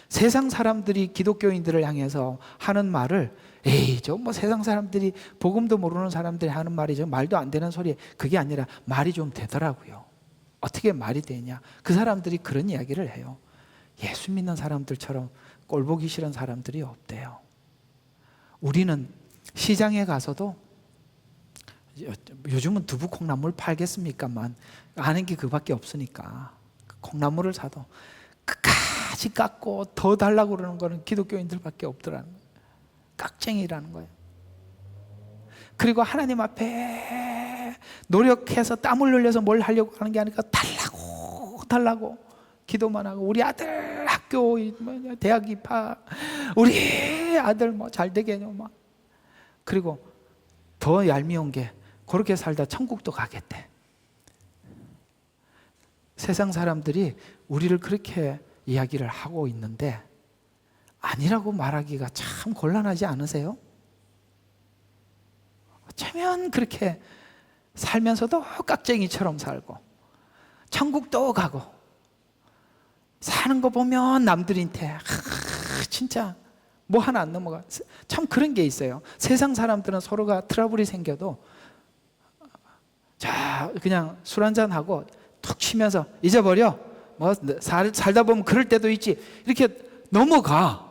세상 사람들이 기독교인들을 향해서 하는 말을, 에이, 저 뭐 세상 사람들이, 복음도 모르는 사람들이 하는 말이 저 말도 안 되는 소리, 그게 아니라 말이 좀 되더라고요. 어떻게 말이 되냐? 그 사람들이 그런 이야기를 해요. 예수 믿는 사람들처럼 꼴보기 싫은 사람들이 없대요. 우리는 시장에 가서도, 요즘은 두부 콩나물 팔겠습니까만 아는 게 그밖에 없으니까 콩나물을 사도 끝까지 깎고 더 달라고 그러는 거는 기독교인들밖에 없더라는 거예요. 깍쟁이라는 거예요. 그리고 하나님 앞에 노력해서 땀을 흘려서 뭘 하려고 하는 게 아니라 달라고 기도만 하고, 우리 아들 학교 대학 입학, 우리 아들 뭐 잘 되게 해줘 막. 그리고 더 얄미운 게, 그렇게 살다 천국도 가겠대. 세상 사람들이 우리를 그렇게 이야기를 하고 있는데 아니라고 말하기가 참 곤란하지 않으세요? 어쩌면 그렇게 살면서도 깍쟁이처럼 살고 천국도 가고 사는 거 보면 남들한테 진짜 뭐 하나 안 넘어가. 참 그런 게 있어요. 세상 사람들은 서로가 트러블이 생겨도 자 그냥 술 한잔 하고 툭 치면서 잊어버려. 뭐 살다 보면 그럴 때도 있지. 이렇게 넘어가.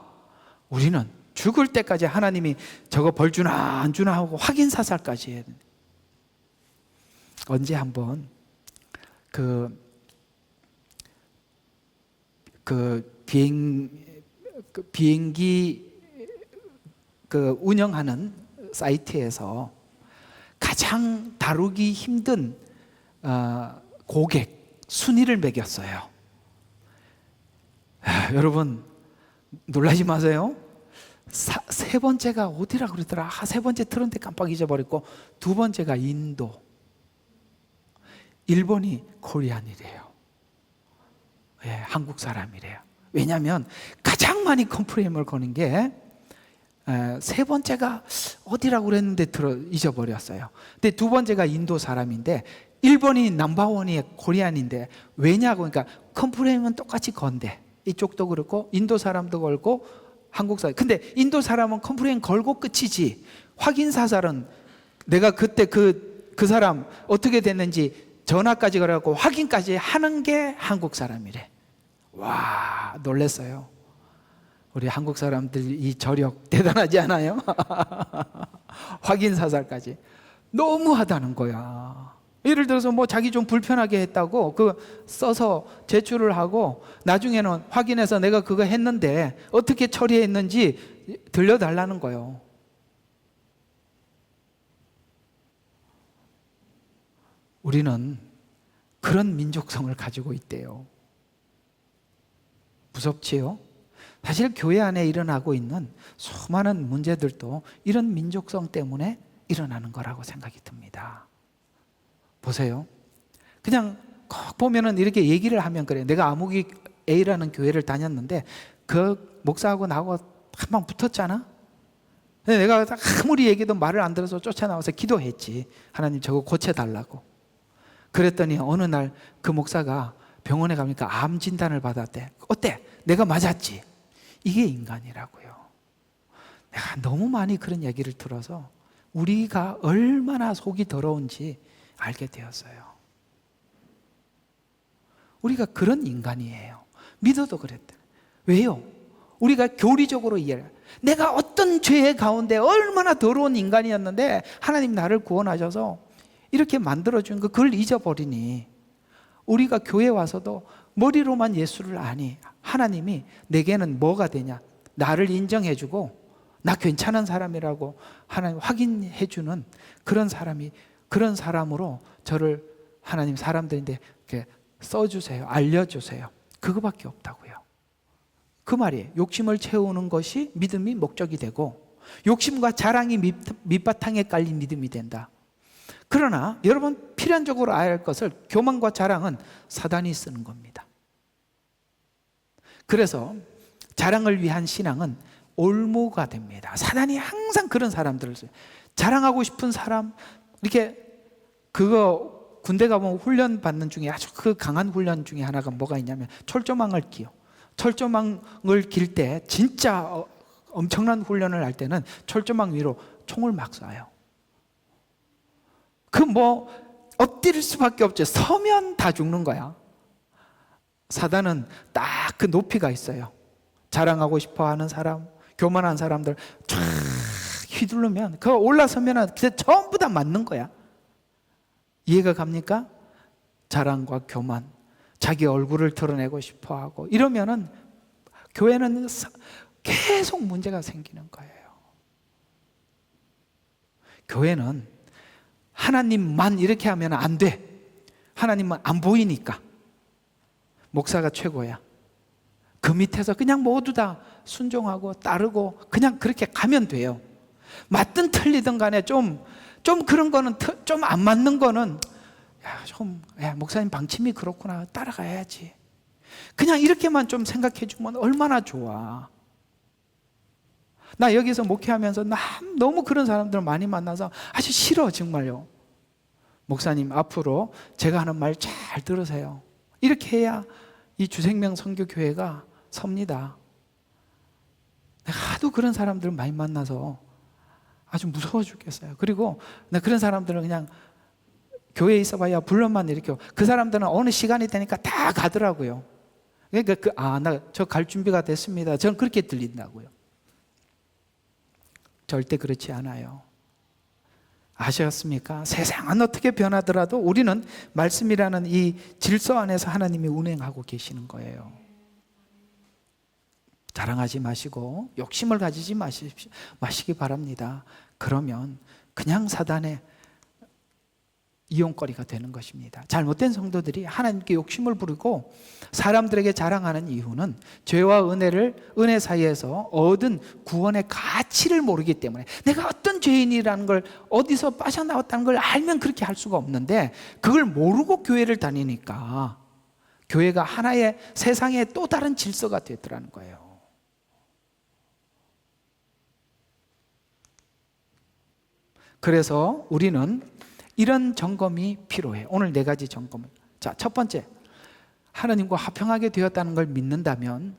우리는 죽을 때까지 하나님이 저거 벌 주나 안 주나 하고 확인 사살까지 해야 돼. 언제 한번 그 비행기 운영하는 사이트에서 가장 다루기 힘든 고객 순위를 매겼어요. 자, 여러분 놀라지 마세요. 세 번째가 어디라 그러더라? 세 번째 들었는데 깜빡 잊어버렸고, 두 번째가 인도. 일본이 코리안이래요. 예, 한국 사람이래요. 왜냐하면 가장 많이 컴플레인을 거는 게 세 번째가 어디라고 그랬는데 잊어버렸어요. 근데 두 번째가 인도 사람인데 일본이 넘버원이 코리안인데, 왜냐고, 그러니까 컴플레인은 똑같이 건데 이쪽도 그렇고 인도 사람도 걸고 한국 사람. 근데 인도 사람은 컴플레인 걸고 끝이지, 확인 사살은 내가 그때 그 사람 어떻게 됐는지 전화까지 걸어갖고 확인까지 하는 게 한국 사람이래. 와, 놀랐어요. 우리 한국 사람들 이 저력 대단하지 않아요? 확인 사살까지 너무하다는 거야. 예를 들어서 뭐 자기 좀 불편하게 했다고 그 써서 제출을 하고 나중에는 확인해서 내가 그거 했는데 어떻게 처리했는지 들려달라는 거예요. 우리는 그런 민족성을 가지고 있대요. 무섭지요? 사실 교회 안에 일어나고 있는 수많은 문제들도 이런 민족성 때문에 일어나는 거라고 생각이 듭니다. 보세요. 그냥 꼭 보면은 이렇게 얘기를 하면 그래요. 내가 아무기 A라는 교회를 다녔는데 그 목사하고 나하고 한 방 붙었잖아. 근데 내가 아무리 얘기도 말을 안 들어서 쫓아나와서 기도했지. 하나님 저거 고쳐달라고. 그랬더니 어느 날 그 목사가 병원에 가니까 암 진단을 받았대. 어때? 내가 맞았지? 이게 인간이라고요. 내가 너무 많이 그런 얘기를 들어서 우리가 얼마나 속이 더러운지 알게 되었어요. 우리가 그런 인간이에요. 믿어도 그랬대. 왜요? 우리가 교리적으로 이해를, 내가 어떤 죄의 가운데 얼마나 더러운 인간이었는데 하나님 나를 구원하셔서 이렇게 만들어준 거, 그걸 잊어버리니 우리가 교회 와서도 머리로만 예수를 아니 하나님이 내게는 뭐가 되냐, 나를 인정해주고 나 괜찮은 사람이라고 하나님 확인해주는 그런 사람이, 그런 사람으로 저를 하나님 사람들인데 이렇게 써주세요, 알려주세요. 그거밖에 없다고요. 그 말이에요. 욕심을 채우는 것이 믿음이 목적이 되고 욕심과 자랑이 밑바탕에 깔린 믿음이 된다. 그러나 여러분 필연적으로 알아야 할 것을, 교만과 자랑은 사단이 쓰는 겁니다. 그래서 자랑을 위한 신앙은 올무가 됩니다. 사단이 항상 그런 사람들을 써요. 자랑하고 싶은 사람, 이렇게 그거 군대 가보면 훈련 받는 중에 아주 그 강한 훈련 중에 하나가 뭐가 있냐면 철조망을 끼요. 철조망을 길 때 진짜 엄청난 훈련을 할 때는 철조망 위로 총을 막 쏴요. 그 뭐 엎드릴 수밖에 없죠. 서면 다 죽는 거야. 사단은 딱 그 높이가 있어요. 자랑하고 싶어하는 사람, 교만한 사람들 쫙 휘두르면 그 올라서면 전부 다 맞는 거야. 이해가 갑니까? 자랑과 교만, 자기 얼굴을 드러내고 싶어하고 이러면은 교회는 계속 문제가 생기는 거예요. 교회는 하나님만 이렇게 하면 안 돼. 하나님만 안 보이니까 목사가 최고야. 그 밑에서 그냥 모두 다 순종하고 따르고 그냥 그렇게 가면 돼요. 맞든 틀리든 간에 좀 그런 거는, 좀 안 맞는 거는 목사님 방침이 그렇구나, 따라가야지. 그냥 이렇게만 좀 생각해 주면 얼마나 좋아. 나 여기서 목회하면서 너무 그런 사람들 많이 만나서 아주 싫어, 정말요. 목사님 앞으로 제가 하는 말 잘 들으세요. 이렇게 해야 이 주생명 선교교회가 섭니다. 내가 하도 그런 사람들 많이 만나서 아주 무서워 죽겠어요. 그리고 나 그런 사람들은 그냥 교회에 있어봐야 불러만 일으켜. 그 사람들은 어느 시간이 되니까 다 가더라고요. 그러니까 나 저 갈 준비가 됐습니다. 저는 그렇게 들린다고요. 절대 그렇지 않아요. 아셨습니까? 세상은 어떻게 변하더라도 우리는 말씀이라는 이 질서 안에서 하나님이 운행하고 계시는 거예요. 자랑하지 마시고 욕심을 가지지 마시기 바랍니다. 그러면 그냥 사단의 이용거리가 되는 것입니다. 잘못된 성도들이 하나님께 욕심을 부리고 사람들에게 자랑하는 이유는 죄와 은혜 사이에서 얻은 구원의 가치를 모르기 때문에, 내가 어떤 죄인이라는 걸, 어디서 빠져나왔다는 걸 알면 그렇게 할 수가 없는데, 그걸 모르고 교회를 다니니까 교회가 하나의 세상의 또 다른 질서가 되더라는 거예요. 그래서 우리는 이런 점검이 필요해. 오늘 4가지 점검. 자, 첫 번째, 하나님과 화평하게 되었다는 걸 믿는다면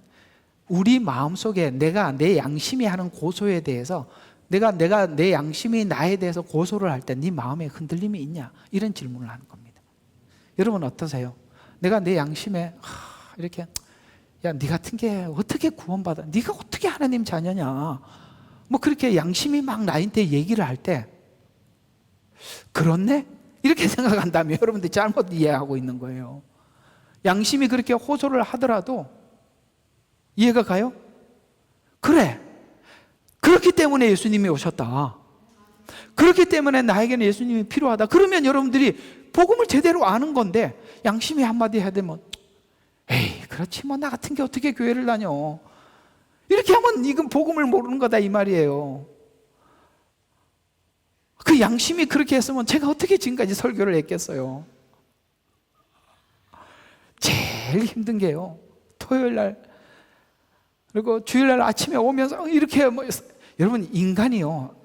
우리 마음속에 내가 내 양심이 하는 고소에 대해서, 내가 내 양심이 나에 대해서 고소를 할 때 네 마음에 흔들림이 있냐, 이런 질문을 하는 겁니다. 여러분 어떠세요? 내가 내 양심에 이렇게, 야, 네 같은 게 어떻게 구원받아, 네가 어떻게 하나님 자녀냐, 뭐 그렇게 양심이 막 나한테 얘기를 할 때, 그렇네? 이렇게 생각한다면 여러분들이 잘못 이해하고 있는 거예요. 양심이 그렇게 호소를 하더라도 이해가 가요? 그래, 그렇기 때문에 예수님이 오셨다, 그렇기 때문에 나에게는 예수님이 필요하다. 그러면 여러분들이 복음을 제대로 아는 건데, 양심이 한마디 해야 되면, 에이, 그렇지 뭐, 나 같은 게 어떻게 교회를 다녀, 이렇게 하면 이건 복음을 모르는 거다 이 말이에요. 그 양심이 그렇게 했으면 제가 어떻게 지금까지 설교를 했겠어요? 제일 힘든 게요, 토요일 날 그리고 주일 날 아침에 오면서 이렇게 뭐, 여러분 인간이요,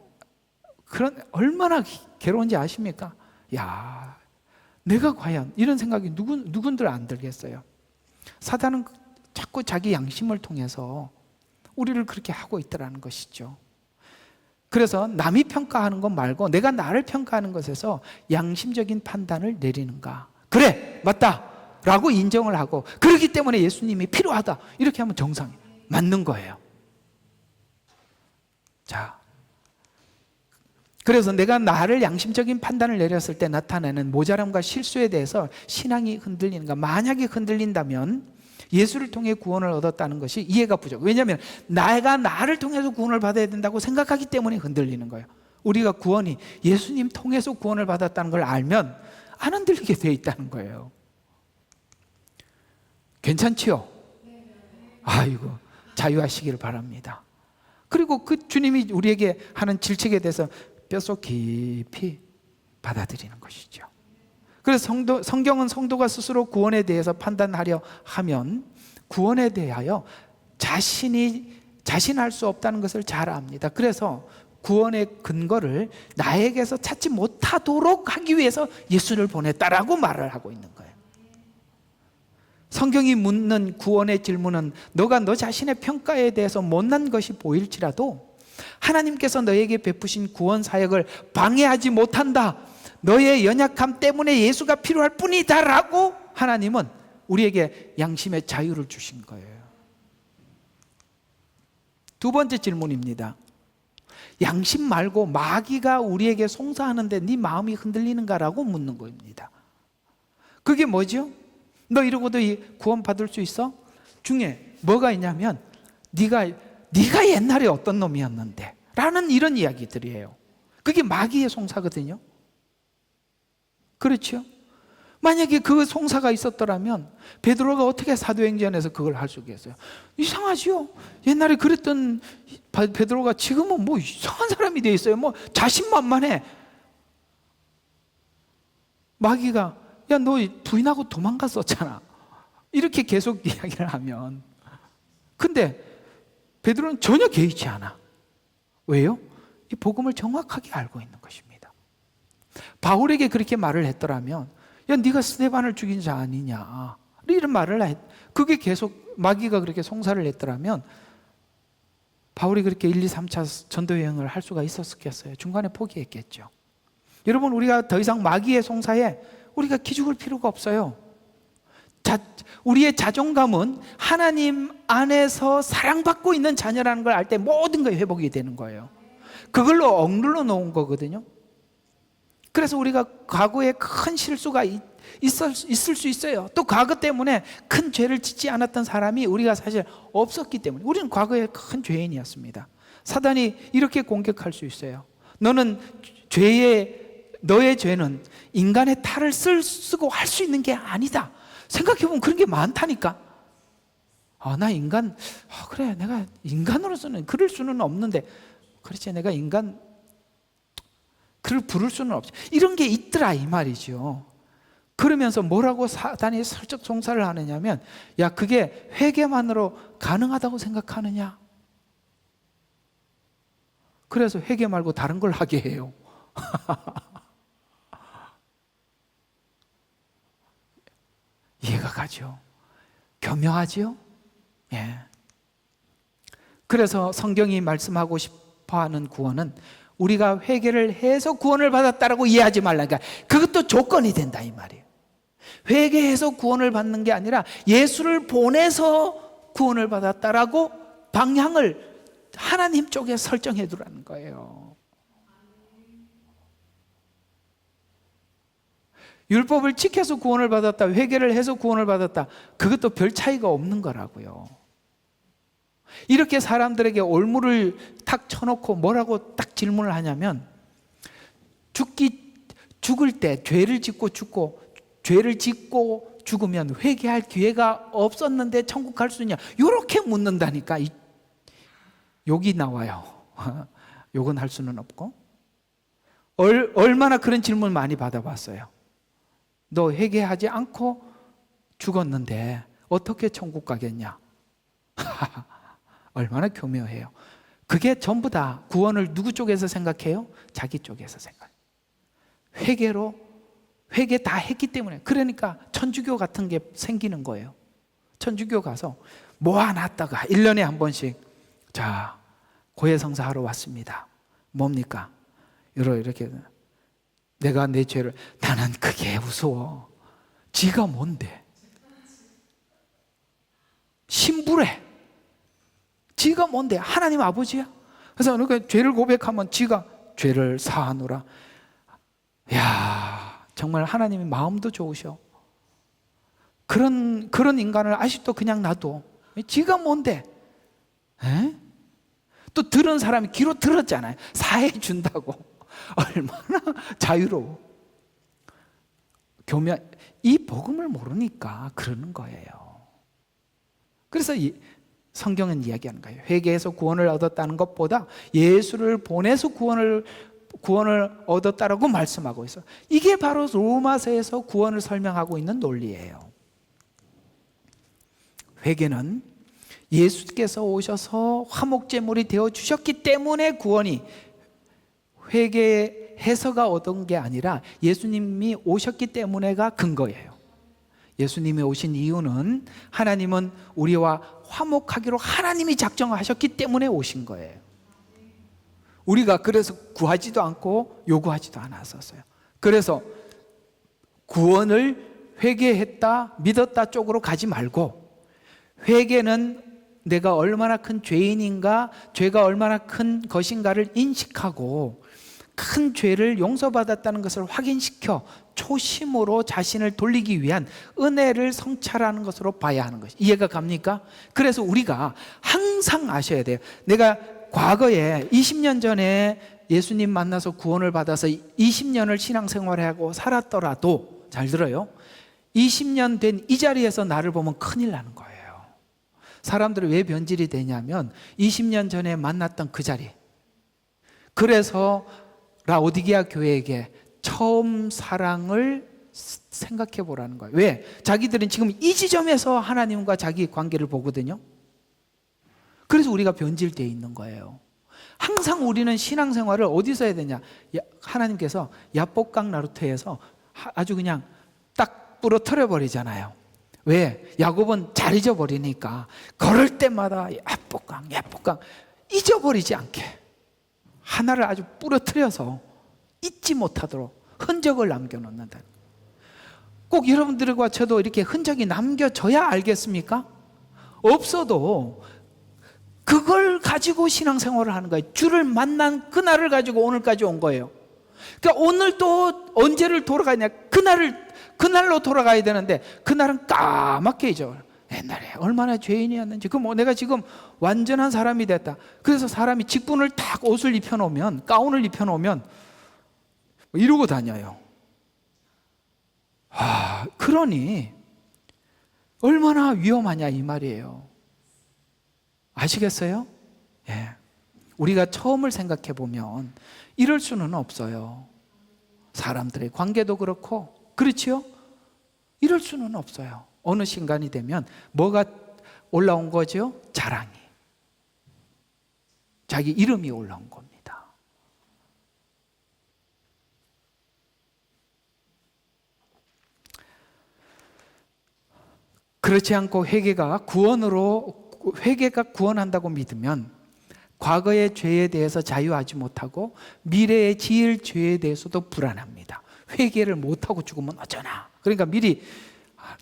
그런 얼마나 괴로운지 아십니까? 야, 내가 과연, 이런 생각이 누군들 안 들겠어요? 사단은 자꾸 자기 양심을 통해서 우리를 그렇게 하고 있더라는 것이죠. 그래서 남이 평가하는 것 말고 내가 나를 평가하는 것에서 양심적인 판단을 내리는가, 그래 맞다 라고 인정을 하고, 그렇기 때문에 예수님이 필요하다, 이렇게 하면 정상이에요. 맞는 거예요. 자, 그래서 내가 나를 양심적인 판단을 내렸을 때 나타나는 모자람과 실수에 대해서 신앙이 흔들리는가, 만약에 흔들린다면 예수를 통해 구원을 얻었다는 것이 이해가 부족. 왜냐하면 내가 나를 통해서 구원을 받아야 된다고 생각하기 때문에 흔들리는 거예요. 우리가 구원이 예수님 통해서 구원을 받았다는 걸 알면 안 흔들리게 되어 있다는 거예요. 괜찮지요? 아이고, 자유하시기를 바랍니다. 그리고 그 주님이 우리에게 하는 질책에 대해서 뼛속 깊이 받아들이는 것이죠. 그래서 성경은 성도가 스스로 구원에 대해서 판단하려 하면 구원에 대하여 자신할 수 없다는 것을 잘 압니다. 그래서 구원의 근거를 나에게서 찾지 못하도록 하기 위해서 예수를 보냈다라고 말을 하고 있는 거예요. 성경이 묻는 구원의 질문은 너가 너 자신의 평가에 대해서 못난 것이 보일지라도 하나님께서 너에게 베푸신 구원 사역을 방해하지 못한다, 너의 연약함 때문에 예수가 필요할 뿐이다 라고 하나님은 우리에게 양심의 자유를 주신 거예요. 2번째 질문입니다. 양심 말고 마귀가 우리에게 송사하는데 네 마음이 흔들리는가라고 묻는 겁니다. 그게 뭐죠? 너 이러고도 구원 받을 수 있어? 중에 뭐가 있냐면 네가 옛날에 어떤 놈이었는데 라는 이런 이야기들이에요. 그게 마귀의 송사거든요. 그렇죠? 만약에 그 송사가 있었더라면 베드로가 어떻게 사도행전에서 그걸 할 수 있겠어요? 이상하지요? 옛날에 그랬던 베드로가 지금은 뭐 이상한 사람이 돼 있어요. 뭐 자신만만해. 마귀가 야, 너 부인하고 도망갔었잖아, 이렇게 계속 이야기를 하면, 근데 베드로는 전혀 개의치 않아. 왜요? 이 복음을 정확하게 알고 있는 것입니다. 바울에게 그렇게 말을 했더라면 야, 네가 스데반을 죽인 자 아니냐, 이런 말을 그게 계속 마귀가 그렇게 송사를 했더라면 바울이 그렇게 1, 2, 3차 전도 여행을 할 수가 있었겠어요? 중간에 포기했겠죠. 여러분, 우리가 더 이상 마귀의 송사에 우리가 기죽을 필요가 없어요. 우리의 자존감은 하나님 안에서 사랑받고 있는 자녀라는 걸 알 때 모든 게 회복이 되는 거예요. 그걸로 억눌러 놓은 거거든요. 그래서 우리가 과거에 큰 실수가 있을 수 있어요. 또 과거 때문에 큰 죄를 짓지 않았던 사람이 우리가 사실 없었기 때문에, 우리는 과거에 큰 죄인이었습니다. 사단이 이렇게 공격할 수 있어요. 너는 죄의 너의 죄는 인간의 탈을 쓰고 할 수 있는 게 아니다. 생각해보면 그런 게 많다니까. 나 인간, 그래, 내가 인간으로서는 그럴 수는 없는데, 그렇지, 내가 인간, 그를 부를 수는 없지. 이런 게 있더라, 이 말이죠. 그러면서 뭐라고 사단이 설적 송사를 하느냐면, 야, 그게 회개만으로 가능하다고 생각하느냐? 그래서 회개 말고 다른 걸 하게 해요. 이해가 가죠? 교묘하죠? 예. 그래서 성경이 말씀하고 싶어하는 구원은 우리가 회개를 해서 구원을 받았다라고 이해하지 말라니까. 그것도 조건이 된다 이 말이에요. 회개해서 구원을 받는 게 아니라 예수를 보내서 구원을 받았다라고 방향을 하나님 쪽에 설정해 두라는 거예요. 율법을 지켜서 구원을 받았다, 회개를 해서 구원을 받았다, 그것도 별 차이가 없는 거라고요. 이렇게 사람들에게 올무를 탁 쳐놓고 뭐라고 딱 질문을 하냐면, 죽을 때 죄를 짓고 죽고, 죄를 짓고 죽으면 회개할 기회가 없었는데 천국 갈 수 있냐, 이렇게 묻는다니까. 욕이 나와요. 욕은 할 수는 없고. 얼마나 그런 질문 많이 받아봤어요. 너 회개하지 않고 죽었는데 어떻게 천국 가겠냐? 얼마나 교묘해요. 그게 전부 다 구원을 누구 쪽에서 생각해요? 자기 쪽에서 생각해요. 회개 다 했기 때문에. 그러니까 천주교 같은 게 생기는 거예요. 천주교 가서 모아놨다가 1년에 한 번씩, 자, 고해성사 하러 왔습니다. 뭡니까? 이렇게 내가 내 죄를, 나는 그게 무서워. 지가 뭔데? 신부래. 지가 뭔데? 하나님 아버지야? 그래서 그러니까 죄를 고백하면 지가 죄를 사하노라. 야, 정말 하나님의 마음도 좋으셔. 그런 인간을 아직도 그냥 놔둬. 지가 뭔데? 에? 또 들은 사람이 귀로 들었잖아요. 사해 준다고. 얼마나 자유로워. 이 복음을 모르니까 그러는 거예요. 그래서 성경은 이야기하는 거예요. 회개해서 구원을 얻었다는 것보다 예수를 보내서 구원을 얻었다라고 말씀하고 있어요. 이게 바로 로마서에서 구원을 설명하고 있는 논리예요. 회개는 예수께서 오셔서 화목제물이 되어 주셨기 때문에 구원이, 회개해서가 얻은 게 아니라 예수님이 오셨기 때문에가 근거예요. 예수님이 오신 이유는 하나님은 우리와 화목하기로 하나님이 작정하셨기 때문에 오신 거예요. 우리가 그래서 구하지도 않고 요구하지도 않았었어요. 그래서 구원을 회개했다, 믿었다 쪽으로 가지 말고, 회개는 내가 얼마나 큰 죄인인가, 죄가 얼마나 큰 것인가를 인식하고 큰 죄를 용서받았다는 것을 확인시켜 초심으로 자신을 돌리기 위한 은혜를 성찰하는 것으로 봐야 하는 것이, 이해가 갑니까? 그래서 우리가 항상 아셔야 돼요. 내가 과거에 20년 전에 예수님 만나서 구원을 받아서 20년을 신앙생활을 하고 살았더라도, 잘 들어요, 20년 된 이 자리에서 나를 보면 큰일 나는 거예요. 사람들이 왜 변질이 되냐면 20년 전에 만났던 그 자리. 그래서 라오디게아 교회에게 처음 사랑을 생각해 보라는 거예요. 왜? 자기들은 지금 이 지점에서 하나님과 자기 관계를 보거든요. 그래서 우리가 변질되어 있는 거예요. 항상 우리는 신앙생활을 어디서 해야 되냐? 하나님께서 야복강 나루터에서 아주 그냥 딱 부러뜨려 버리잖아요. 왜? 야곱은 잘 잊어버리니까 걸을 때마다 야복강 잊어버리지 않게 하나를 아주 부러뜨려서 잊지 못하도록 흔적을 남겨놓는다. 꼭 여러분들과 저도 이렇게 흔적이 남겨져야 알겠습니까? 없어도 그걸 가지고 신앙생활을 하는 거예요. 주를 만난 그날을 가지고 오늘까지 온 거예요. 그러니까 오늘 또 언제를 돌아가냐? 그날로 돌아가야 되는데 그날은 까맣게 잊어. 옛날에 얼마나 죄인이었는지. 그럼 내가 지금 완전한 사람이 됐다. 그래서 사람이 직분을 딱 옷을 입혀놓으면, 가운을 입혀놓으면 이러고 다녀요. 그러니 얼마나 위험하냐 이 말이에요. 아시겠어요? 예. 우리가 처음을 생각해 보면 이럴 수는 없어요. 사람들의 관계도 그렇고, 그렇지요? 이럴 수는 없어요. 어느 순간이 되면 뭐가 올라온 거죠? 자랑이. 자기 이름이 올라온 겁니다. 그렇지 않고 회개가 구원한다고 믿으면 과거의 죄에 대해서 자유하지 못하고 미래에 지을 죄에 대해서도 불안합니다. 회개를 못하고 죽으면 어쩌나. 그러니까 미리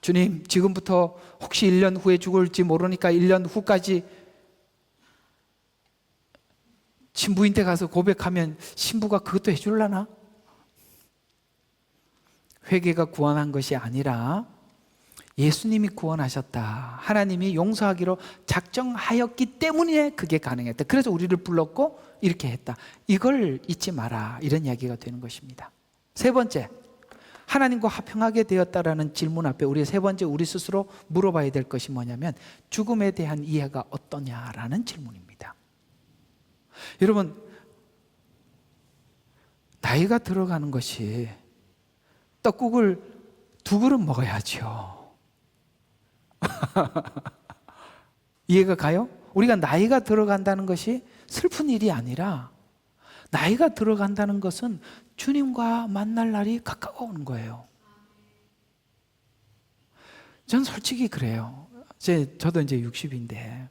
주님, 지금부터 혹시 1년 후에 죽을지 모르니까 1년 후까지 신부인데 가서 고백하면 신부가 그것도 해줄라나? 회개가 구원한 것이 아니라 예수님이 구원하셨다. 하나님이 용서하기로 작정하였기 때문에 그게 가능했다. 그래서 우리를 불렀고 이렇게 했다. 이걸 잊지 마라. 이런 이야기가 되는 것입니다. 세 번째, 하나님과 화평하게 되었다라는 질문 앞에 우리 세 번째 우리 스스로 물어봐야 될 것이 뭐냐면 죽음에 대한 이해가 어떠냐라는 질문입니다. 여러분, 나이가 들어가는 것이 떡국을 2그릇 먹어야죠. 이해가 가요? 우리가 나이가 들어간다는 것이 슬픈 일이 아니라 나이가 들어간다는 것은 주님과 만날 날이 가까워오는 거예요. 전 솔직히 그래요. 저도 이제 60인데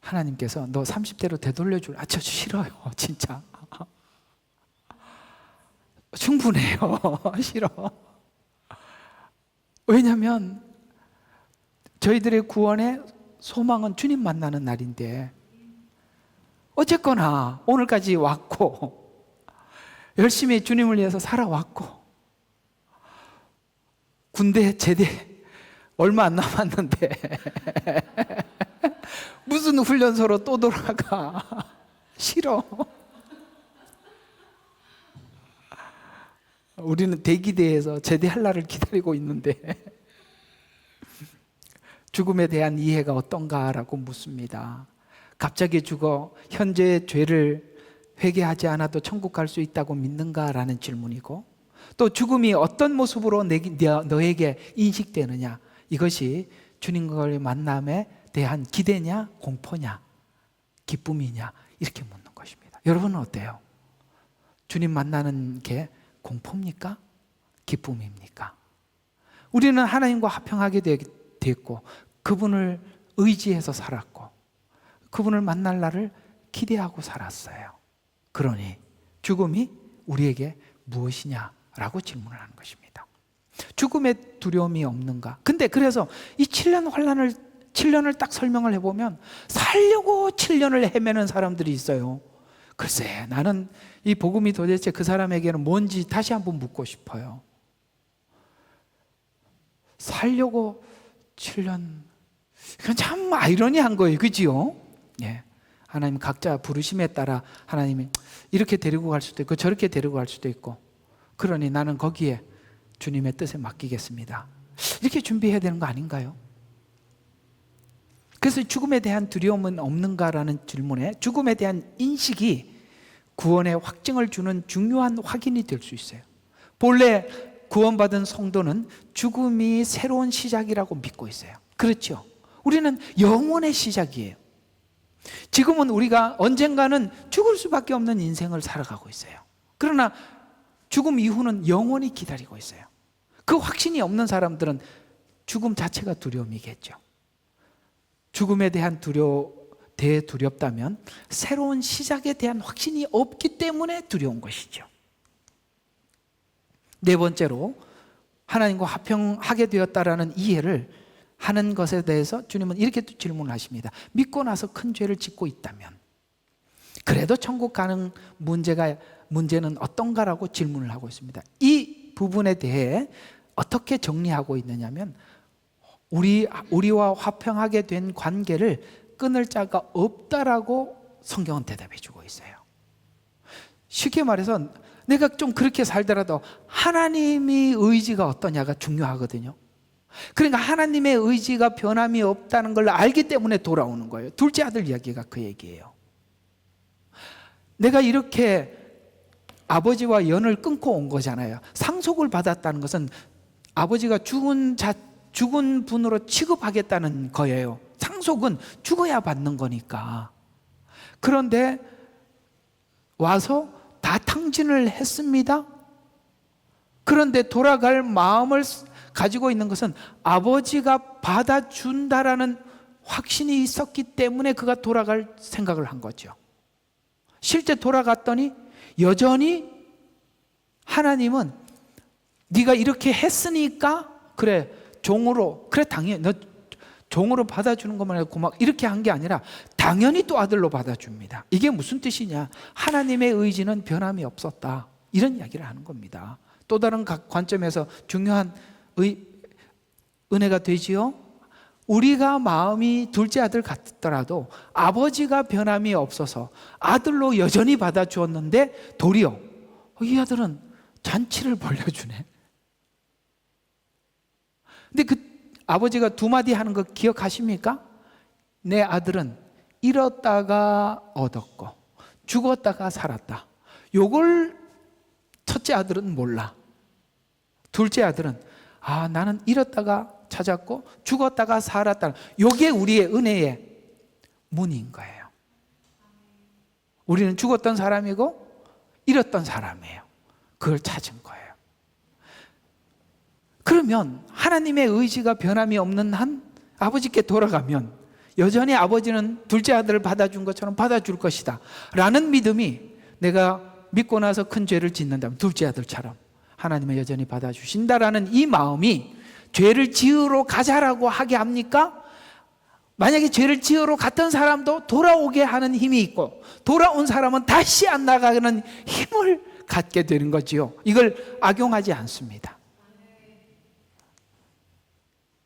하나님께서 너 30대로 되돌려줄, 저 싫어요. 진짜. 충분해요. 싫어. 왜냐하면 저희들의 구원의 소망은 주님 만나는 날인데 어쨌거나 오늘까지 왔고 열심히 주님을 위해서 살아왔고 군대 제대 얼마 안 남았는데 무슨 훈련소로 또 돌아가. 싫어. 우리는 대기대에서 제대할 날을 기다리고 있는데 죽음에 대한 이해가 어떤가라고 묻습니다. 갑자기 죽어 현재의 죄를 회개하지 않아도 천국 갈 수 있다고 믿는가라는 질문이고, 또 죽음이 어떤 모습으로 너에게 인식되느냐, 이것이 주님과의 만남에 대한 기대냐, 공포냐, 기쁨이냐, 이렇게 묻는 것입니다. 여러분은 어때요? 주님 만나는 게 공포입니까? 기쁨입니까? 우리는 하나님과 화평하게 됐고 그분을 의지해서 살았고 그분을 만날 날을 기대하고 살았어요. 그러니 죽음이 우리에게 무엇이냐라고 질문을 하는 것입니다. 죽음의 두려움이 없는가? 근데 그래서 이 7년을 딱 설명을 해보면 살려고 7년을 헤매는 사람들이 있어요. 글쎄, 나는 이 복음이 도대체 그 사람에게는 뭔지 다시 한번 묻고 싶어요. 살려고 7년, 이건 참 아이러니한 거예요. 그지요? 예. 하나님 각자 부르심에 따라 하나님이 이렇게 데리고 갈 수도 있고 저렇게 데리고 갈 수도 있고, 그러니 나는 거기에 주님의 뜻에 맡기겠습니다. 이렇게 준비해야 되는 거 아닌가요? 그래서 죽음에 대한 두려움은 없는가라는 질문에 죽음에 대한 인식이 구원의 확증을 주는 중요한 확인이 될 수 있어요. 본래 구원받은 성도는 죽음이 새로운 시작이라고 믿고 있어요. 그렇죠? 우리는 영원의 시작이에요. 지금은 우리가 언젠가는 죽을 수밖에 없는 인생을 살아가고 있어요. 그러나 죽음 이후는 영원히 기다리고 있어요. 그 확신이 없는 사람들은 죽음 자체가 두려움이겠죠. 죽음에 대한 두렵다면 새로운 시작에 대한 확신이 없기 때문에 두려운 것이죠. 네 번째로 하나님과 화평하게 되었다라는 이해를 하는 것에 대해서 주님은 이렇게 질문을 하십니다. 믿고 나서 큰 죄를 짓고 있다면 그래도 천국 가는 문제는 어떤가라고 질문을 하고 있습니다. 이 부분에 대해 어떻게 정리하고 있느냐면 우리와 화평하게 된 관계를 끊을 자가 없다라고 성경은 대답해 주고 있어요. 쉽게 말해서 내가 좀 그렇게 살더라도 하나님의 의지가 어떠냐가 중요하거든요. 그러니까 하나님의 의지가 변함이 없다는 걸 알기 때문에 돌아오는 거예요. 둘째 아들 이야기가 그 얘기예요. 내가 이렇게 아버지와 연을 끊고 온 거잖아요. 상속을 받았다는 것은 아버지가 죽은 분으로 취급하겠다는 거예요. 상속은 죽어야 받는 거니까. 그런데 와서 다 탕진을 했습니다. 그런데 돌아갈 마음을 가지고 있는 것은 아버지가 받아준다라는 확신이 있었기 때문에 그가 돌아갈 생각을 한 거죠. 실제 돌아갔더니 여전히 하나님은 네가 이렇게 했으니까 그래 종으로, 그래 당연히 너 종으로 받아주는 것만 해도 고막 이렇게 한 게 아니라 당연히 또 아들로 받아줍니다. 이게 무슨 뜻이냐? 하나님의 의지는 변함이 없었다, 이런 이야기를 하는 겁니다. 또 다른 관점에서 중요한 은혜가 되지요. 우리가 마음이 둘째 아들 같더라도 아버지가 변함이 없어서 아들로 여전히 받아주었는데 도리어 이 아들은 잔치를 벌려주네. 근데 그 아버지가 두 마디 하는 거 기억하십니까? 내 아들은 잃었다가 얻었고 죽었다가 살았다. 요걸 첫째 아들은 몰라. 둘째 아들은 나는 잃었다가 찾았고 죽었다가 살았다. 요게 우리의 은혜의 문인 거예요. 우리는 죽었던 사람이고 잃었던 사람이에요. 그걸 찾은 거예요. 그러면 하나님의 의지가 변함이 없는 한 아버지께 돌아가면 여전히 아버지는 둘째 아들을 받아준 것처럼 받아줄 것이다 라는 믿음이, 내가 믿고 나서 큰 죄를 짓는다면 둘째 아들처럼 하나님은 여전히 받아주신다라는 이 마음이 죄를 지으러 가자라고 하게 합니까? 만약에 죄를 지으러 갔던 사람도 돌아오게 하는 힘이 있고 돌아온 사람은 다시 안 나가는 힘을 갖게 되는 거지요. 이걸 악용하지 않습니다.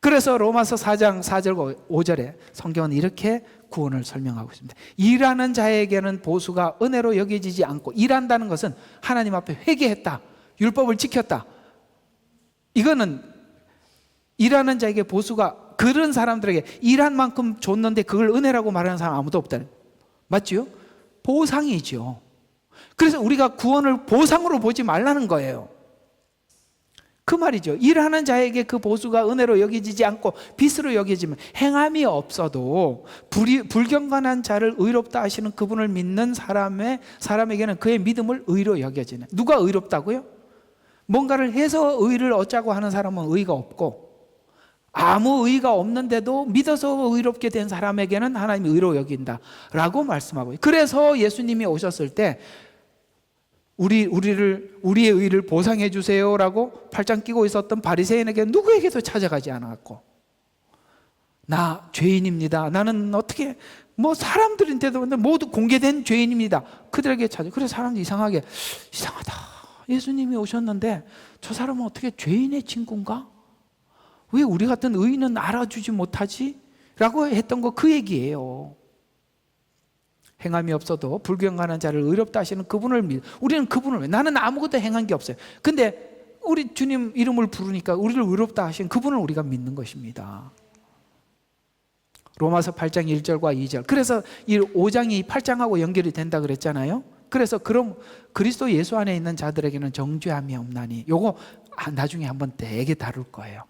그래서 로마서 4장 4절 5절에 성경은 이렇게 구원을 설명하고 있습니다. 일하는 자에게는 보수가 은혜로 여겨지지 않고, 일한다는 것은 하나님 앞에 회개했다, 율법을 지켰다, 이거는 일하는 자에게 보수가, 그런 사람들에게 일한 만큼 줬는데 그걸 은혜라고 말하는 사람 아무도 없다. 맞지요? 보상이죠. 그래서 우리가 구원을 보상으로 보지 말라는 거예요. 그 말이죠. 일하는 자에게 그 보수가 은혜로 여겨지지 않고 빚으로 여겨지면, 행함이 없어도 불경건한 자를 의롭다 하시는 그분을 믿는 사람에게는 그의 믿음을 의로 여겨지는. 누가 의롭다고요? 뭔가를 해서 의를 얻자고 하는 사람은 의가 없고, 아무 의가 없는데도 믿어서 의롭게 된 사람에게는 하나님이 의로 여긴다라고 말씀하고, 그래서 예수님이 오셨을 때 우리의 의를 보상해 주세요라고 팔짱 끼고 있었던 바리새인에게 누구에게도 찾아가지 않았고, 나 죄인입니다, 나는 어떻게 사람들인데도 모두 공개된 죄인입니다, 그들에게 찾아. 그래서 사람들이 이상하다, 예수님이 오셨는데 저 사람은 어떻게 죄인의 친구인가? 왜 우리 같은 의인은 알아주지 못하지? 라고 했던 거 그 얘기예요. 행함이 없어도 불경건한 자를 의롭다 하시는 그분을 우리는 그분을, 나는 아무것도 행한 게 없어요. 근데 우리 주님 이름을 부르니까 우리를 의롭다 하신 그분을 우리가 믿는 것입니다. 로마서 8장 1절과 2절. 그래서 이 5장이 8장하고 연결이 된다 그랬잖아요. 그래서 그럼 그리스도 예수 안에 있는 자들에게는 정죄함이 없나니, 요거 나중에 한번 되게 다룰 거예요.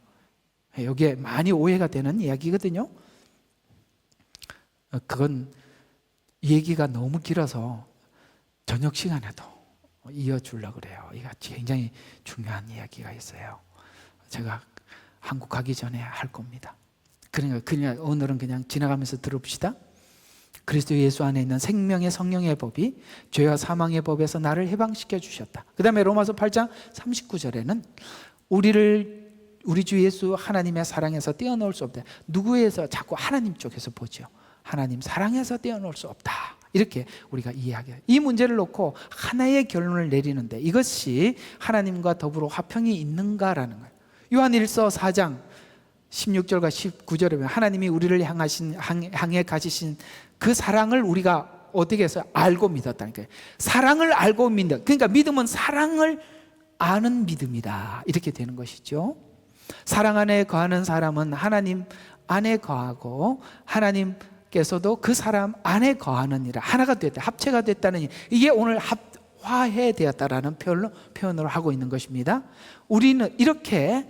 여기에 많이 오해가 되는 이야기거든요. 그건 얘기가 너무 길어서 저녁 시간에도 이어주려고 그래요. 이거 굉장히 중요한 이야기가 있어요. 제가 한국 가기 전에 할 겁니다. 그러니까 오늘은 그냥 지나가면서 들읍시다. 그리스도 예수 안에 있는 생명의 성령의 법이 죄와 사망의 법에서 나를 해방시켜 주셨다. 그 다음에 로마서 8장 39절에는 우리 주 예수 하나님의 사랑에서 떼어놓을 수 없다. 누구에서? 자꾸 하나님 쪽에서 보죠. 하나님 사랑에서 떼어놓을 수 없다, 이렇게 우리가 이해하게. 이 문제를 놓고 하나의 결론을 내리는데 이것이 하나님과 더불어 화평이 있는가라는 거예요. 요한일서 4장 16절과 19절에 보면 하나님이 우리를 향해 가지신 그 사랑을 우리가 어떻게 해서 알고 믿었다니까요. 사랑을 알고 믿는다. 그러니까 믿음은 사랑을 아는 믿음이다. 이렇게 되는 것이죠. 사랑 안에 거하는 사람은 하나님 안에 거하고 하나님께서도 그 사람 안에 거하느니라. 하나가 됐다, 합체가 됐다는, 이게 오늘 화해되었다라는 표현으로 하고 있는 것입니다. 우리는 이렇게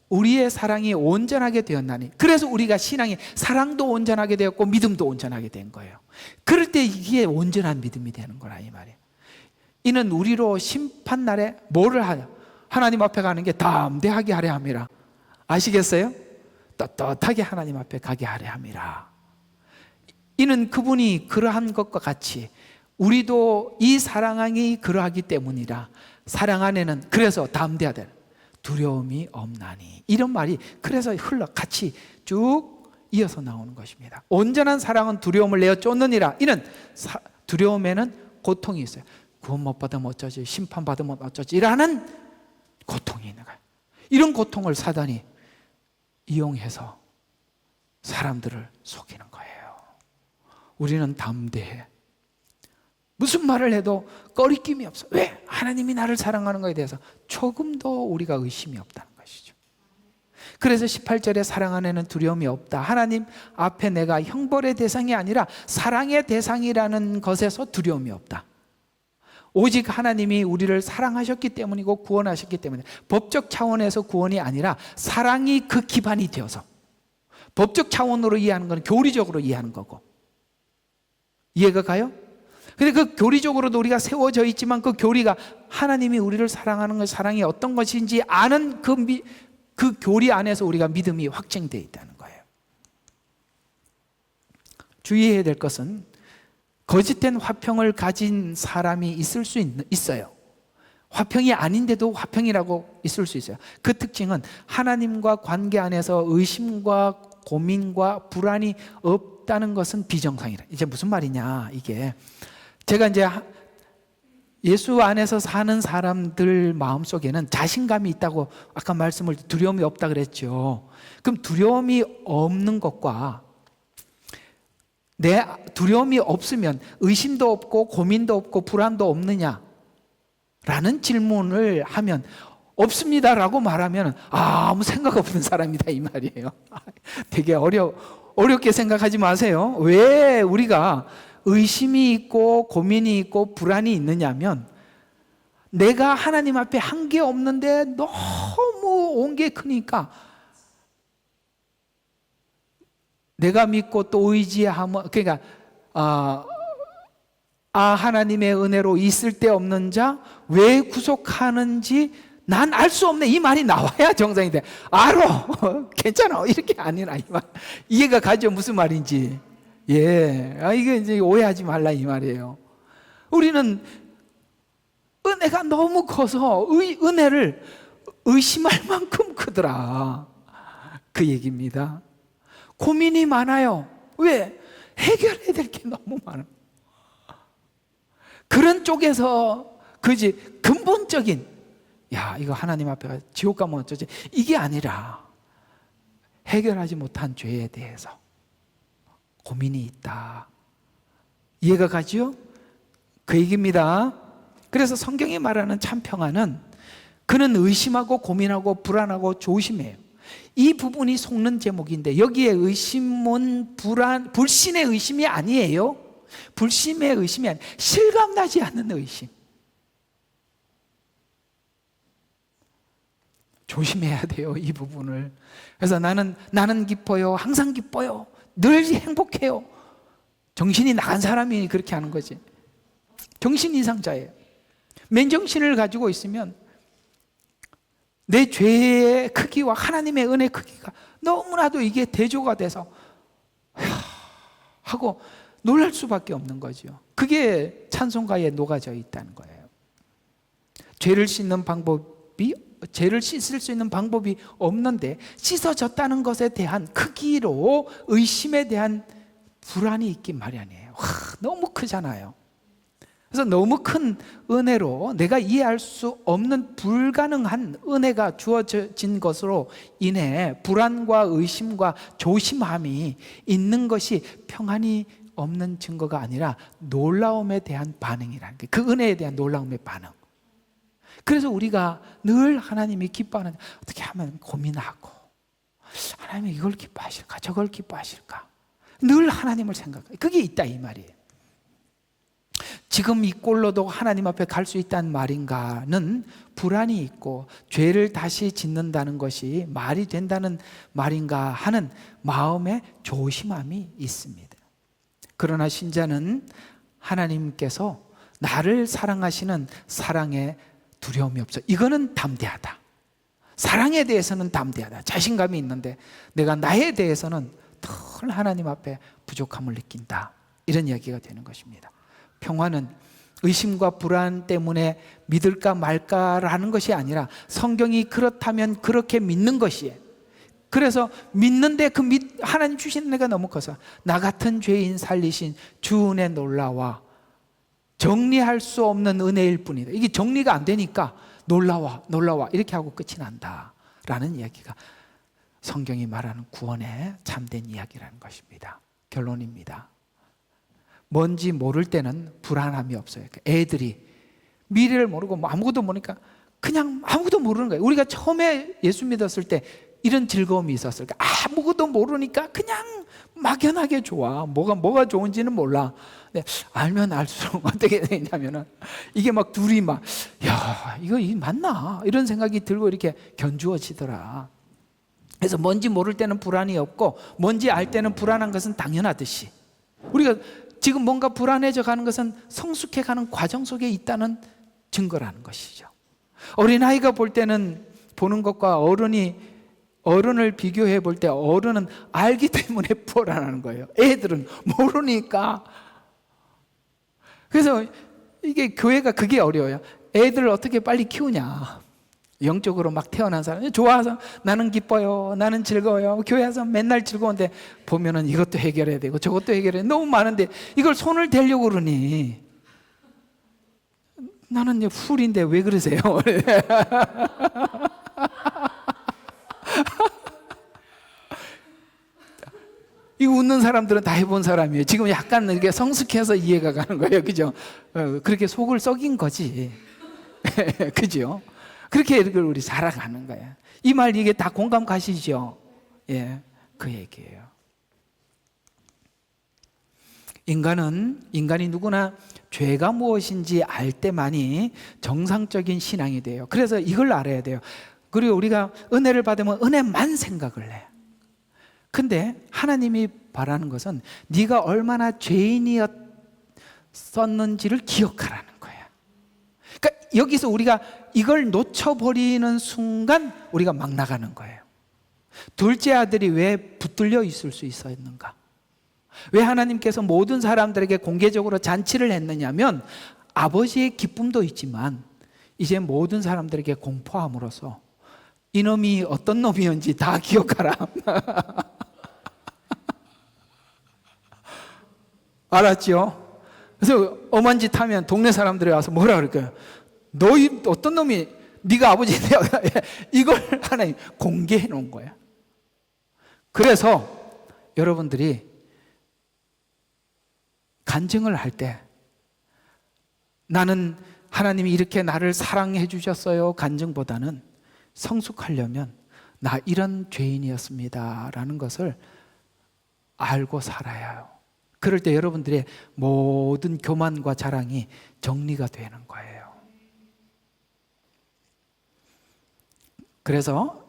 우리의 사랑이 온전하게 되었나니, 그래서 우리가 신앙이 사랑도 온전하게 되었고 믿음도 온전하게 된 거예요. 그럴 때 이게 온전한 믿음이 되는 거라 이 말이에요. 이는 우리로 심판날에 뭐를 하냐? 하나님 앞에 가는 게 담대하게 하려 함이라. 아시겠어요? 떳떳하게 하나님 앞에 가게 하려 함이라. 이는 그분이 그러한 것과 같이 우리도 이 사랑이 그러하기 때문이라. 사랑 안에는 그래서 담대하되 두려움이 없나니. 이런 말이 그래서 같이 쭉 이어서 나오는 것입니다. 온전한 사랑은 두려움을 내어 쫓느니라. 이는 두려움에는 고통이 있어요. 구원 못 받으면 어쩌지, 심판 받으면 어쩌지, 라는 고통이 있는 거예요. 이런 고통을 사단이 이용해서 사람들을 속이는 거예요. 우리는 담대해. 무슨 말을 해도 꺼리낌이 없어. 왜? 하나님이 나를 사랑하는 것에 대해서 조금도 우리가 의심이 없다는 것이죠. 그래서 18절에 사랑 안에는 두려움이 없다. 하나님 앞에 내가 형벌의 대상이 아니라 사랑의 대상이라는 것에서 두려움이 없다. 오직 하나님이 우리를 사랑하셨기 때문이고 구원하셨기 때문에, 법적 차원에서 구원이 아니라 사랑이 그 기반이 되어서, 법적 차원으로 이해하는 것은 교리적으로 이해하는 거고, 이해가 가요? 근데 그 교리적으로도 우리가 세워져 있지만 그 교리가 하나님이 우리를 사랑하는 것, 사랑이 어떤 것인지 아는 그 교리 안에서 우리가 믿음이 확증되어 있다는 거예요. 주의해야 될 것은 거짓된 화평을 가진 사람이 있을 수 있어요. 화평이 아닌데도 화평이라고 있을 수 있어요. 그 특징은 하나님과 관계 안에서 의심과 고민과 불안이 없다는 것은 비정상이라. 이제 무슨 말이냐, 이게 제가 이제 예수 안에서 사는 사람들 마음속에는 자신감이 있다고 아까 말씀을, 두려움이 없다 그랬죠. 그럼 두려움이 없는 것과 내 두려움이 없으면 의심도 없고 고민도 없고 불안도 없느냐 라는 질문을 하면 없습니다라고 말하면 아무 생각 없는 사람이다 이 말이에요. 되게 어렵게 생각하지 마세요. 왜 우리가 의심이 있고 고민이 있고 불안이 있느냐면, 내가 하나님 앞에 한 게 없는데 너무 온 게 크니까 내가 믿고 또 의지하면, 그러니까 하나님의 은혜로 있을 데 없는 자 왜 구속하는지 난 알 수 없네, 이 말이 나와야 정상이 돼. 알아 괜찮아, 이렇게 아니라 이 말. 이해가 가죠? 무슨 말인지. 예, 이게 이제 오해하지 말라 이 말이에요. 우리는 은혜가 너무 커서 은혜를 의심할 만큼 크더라, 그 얘기입니다. 고민이 많아요. 왜? 해결해야 될 게 너무 많아. 그런 쪽에서 그지 근본적인, 야 이거 하나님 앞에 가서 지옥 가면 어쩌지, 이게 아니라 해결하지 못한 죄에 대해서 고민이 있다. 이해가 가죠? 그 얘기입니다. 그래서 성경이 말하는 참 평안은, 그는 의심하고 고민하고 불안하고 조심해요. 이 부분이 속는 제목인데, 여기에 의심은 불신의 의심이 아니에요. 불신의 의심이 아니에요. 실감나지 않는 의심. 조심해야 돼요, 이 부분을. 그래서 나는 기뻐요, 항상 기뻐요, 늘 행복해요. 정신이 나간 사람이 그렇게 하는 거지. 정신 이상자예요. 맨정신을 가지고 있으면 내 죄의 크기와 하나님의 은혜 크기가 너무나도 이게 대조가 돼서 하고 놀랄 수밖에 없는 거죠. 그게 찬송가에 녹아져 있다는 거예요. 죄를 씻을 수 있는 방법이 없는데 씻어졌다는 것에 대한 크기로 의심에 대한 불안이 있기 마련이에요. 너무 크잖아요. 그래서 너무 큰 은혜로 내가 이해할 수 없는 불가능한 은혜가 주어진 것으로 인해 불안과 의심과 조심함이 있는 것이 평안이 없는 증거가 아니라 놀라움에 대한 반응이라는 거예요. 그 은혜에 대한 놀라움의 반응. 그래서 우리가 늘 하나님이 기뻐하는, 어떻게 하면 고민하고, 하나님이 이걸 기뻐하실까 저걸 기뻐하실까 늘 하나님을 생각해요. 그게 있다 이 말이에요. 지금 이 꼴로도 하나님 앞에 갈 수 있다는 말인가는 불안이 있고, 죄를 다시 짓는다는 것이 말이 된다는 말인가 하는 마음의 조심함이 있습니다. 그러나 신자는 하나님께서 나를 사랑하시는 사랑에 두려움이 없어. 이거는 담대하다. 사랑에 대해서는 담대하다. 자신감이 있는데 내가 나에 대해서는 늘 하나님 앞에 부족함을 느낀다. 이런 이야기가 되는 것입니다. 평화는 의심과 불안 때문에 믿을까 말까라는 것이 아니라 성경이 그렇다면 그렇게 믿는 것이에요. 그래서 믿는데 하나님 주신 은혜가 너무 커서 나 같은 죄인 살리신 주 은혜 놀라와, 정리할 수 없는 은혜일 뿐이다. 이게 정리가 안 되니까 놀라와 이렇게 하고 끝이 난다라는 이야기가 성경이 말하는 구원의 참된 이야기라는 것입니다. 결론입니다. 뭔지 모를 때는 불안함이 없어요. 애들이 미래를 모르고 아무것도 모르니까 그냥 아무것도 모르는 거예요. 우리가 처음에 예수 믿었을 때 이런 즐거움이 있었을 까 아무것도 모르니까 그냥 막연하게 좋아. 뭐가 좋은지는 몰라. 근데 알면 알수록 어떻게 되냐면은 이게 막 둘이 막, 야, 이거 맞나? 이런 생각이 들고 이렇게 견주어지더라. 그래서 뭔지 모를 때는 불안이 없고, 뭔지 알 때는 불안한 것은 당연하듯이, 우리가 지금 뭔가 불안해져 가는 것은 성숙해 가는 과정 속에 있다는 증거라는 것이죠. 어린아이가 볼 때는 보는 것과 어른을 비교해 볼 때 어른은 알기 때문에 불안하는 거예요. 애들은 모르니까. 그래서 이게 교회가 그게 어려워요. 애들을 어떻게 빨리 키우냐. 영적으로 막 태어난 사람, 좋아서 나는 기뻐요, 나는 즐거워요, 교회 와서 맨날 즐거운데 보면은 이것도 해결해야 되고 저것도 해결해야 돼. 너무 많은데 이걸 손을 대려고 그러니 나는 풀인데 왜 그러세요? 이 웃는 사람들은 다 해본 사람이에요. 지금 약간 이렇게 성숙해서 이해가 가는 거예요. 그죠? 그렇게 속을 썩인 거지. 그죠? 그렇게 이걸 우리 살아가는 거야. 이 말 이게 다 공감 가시죠? 예, 그 얘기예요. 인간이 누구나 죄가 무엇인지 알 때만이 정상적인 신앙이 돼요. 그래서 이걸 알아야 돼요. 그리고 우리가 은혜를 받으면 은혜만 생각을 해. 근데 하나님이 바라는 것은 네가 얼마나 죄인이었었는지를 기억하라는 거야. 그러니까 여기서 우리가 이걸 놓쳐버리는 순간 우리가 막 나가는 거예요. 둘째 아들이 왜 붙들려 있을 수 있었는가? 왜 하나님께서 모든 사람들에게 공개적으로 잔치를 했느냐면, 아버지의 기쁨도 있지만 이제 모든 사람들에게 공포함으로써 이놈이 어떤 놈이었는지 다 기억하라. 알았죠? 그래서 엄한 짓 하면 동네 사람들이 와서 뭐라 그럴까요? 너 어떤 놈이 네가 아버지냐? 이걸 하나님 공개해 놓은 거야. 그래서 여러분들이 간증을 할 때 나는 하나님이 이렇게 나를 사랑해 주셨어요 간증보다는 성숙하려면 나 이런 죄인이었습니다 라는 것을 알고 살아야 해요. 그럴 때 여러분들의 모든 교만과 자랑이 정리가 되는 거예요. 그래서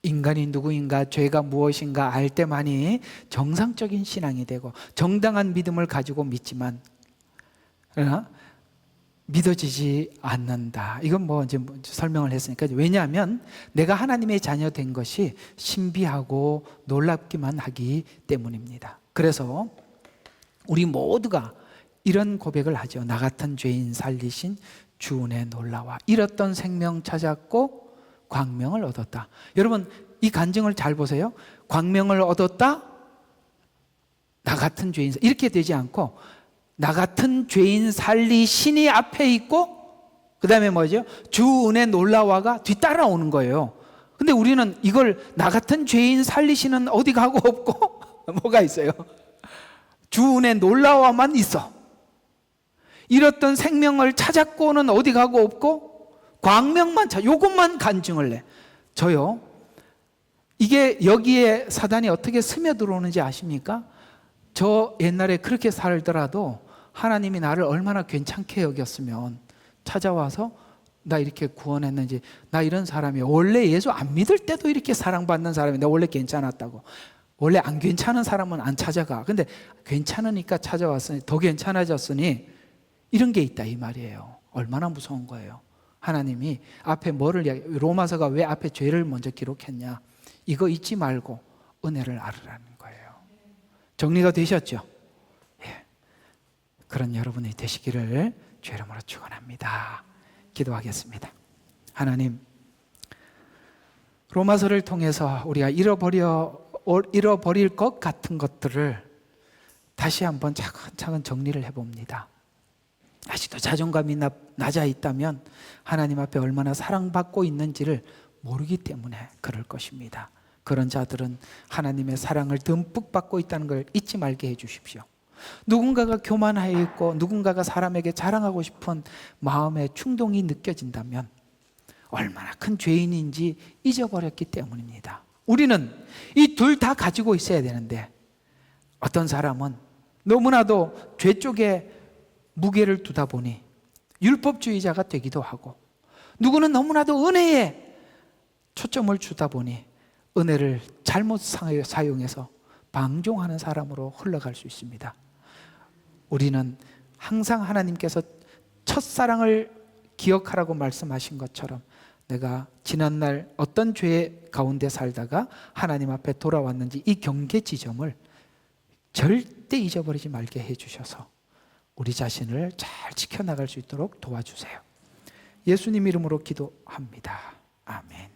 인간이 누구인가, 죄가 무엇인가 알 때만이 정상적인 신앙이 되고 정당한 믿음을 가지고 믿지만 믿어지지 않는다. 이건 이제 설명을 했으니까. 왜냐하면 내가 하나님의 자녀 된 것이 신비하고 놀랍기만 하기 때문입니다. 그래서 우리 모두가 이런 고백을 하죠. 나 같은 죄인 살리신 주 은혜 놀라와. 잃었던 생명 찾았고 광명을 얻었다. 여러분 이 간증을 잘 보세요. 광명을 얻었다, 나 같은 죄인, 이렇게 되지 않고 나 같은 죄인 살리신이 앞에 있고 그 다음에 뭐죠? 주 은혜 놀라와가 뒤따라오는 거예요. 근데 우리는 이걸 나 같은 죄인 살리시는 어디 가고 없고 뭐가 있어요? 주 은혜 놀라워만 있어. 잃었던 생명을 찾았고는 어디 가고 없고 광명만 찾아. 요것만 간증을 해. 저요, 이게 여기에 사단이 어떻게 스며들어오는지 아십니까? 저 옛날에 그렇게 살더라도 하나님이 나를 얼마나 괜찮게 여겼으면 찾아와서 나 이렇게 구원했는지. 나 이런 사람이야. 원래 예수 안 믿을 때도 이렇게 사랑받는 사람인데 원래 괜찮았다고. 원래 안 괜찮은 사람은 안 찾아가. 근데 괜찮으니까 찾아왔으니 더 괜찮아졌으니 이런 게 있다 이 말이에요. 얼마나 무서운 거예요. 하나님이 앞에 로마서가 왜 앞에 죄를 먼저 기록했냐. 이거 잊지 말고 은혜를 알으라는 거예요. 정리가 되셨죠? 예. 그런 여러분이 되시기를 주의 이름으로 축원합니다. 기도하겠습니다. 하나님, 로마서를 통해서 우리가 잃어버릴 것 같은 것들을 다시 한번 차근차근 정리를 해봅니다. 아직도 자존감이 낮아 있다면 하나님 앞에 얼마나 사랑받고 있는지를 모르기 때문에 그럴 것입니다. 그런 자들은 하나님의 사랑을 듬뿍 받고 있다는 걸 잊지 말게 해주십시오. 누군가가 교만하여 있고 누군가가 사람에게 자랑하고 싶은 마음의 충동이 느껴진다면 얼마나 큰 죄인인지 잊어버렸기 때문입니다. 우리는 이 둘 다 가지고 있어야 되는데 어떤 사람은 너무나도 죄 쪽에 무게를 두다 보니 율법주의자가 되기도 하고, 누구는 너무나도 은혜에 초점을 주다 보니 은혜를 잘못 사용해서 방종하는 사람으로 흘러갈 수 있습니다. 우리는 항상 하나님께서 첫사랑을 기억하라고 말씀하신 것처럼 내가 지난날 어떤 죄 가운데 살다가 하나님 앞에 돌아왔는지 이 경계 지점을 절대 잊어버리지 말게 해주셔서 우리 자신을 잘 지켜나갈 수 있도록 도와주세요. 예수님 이름으로 기도합니다. 아멘.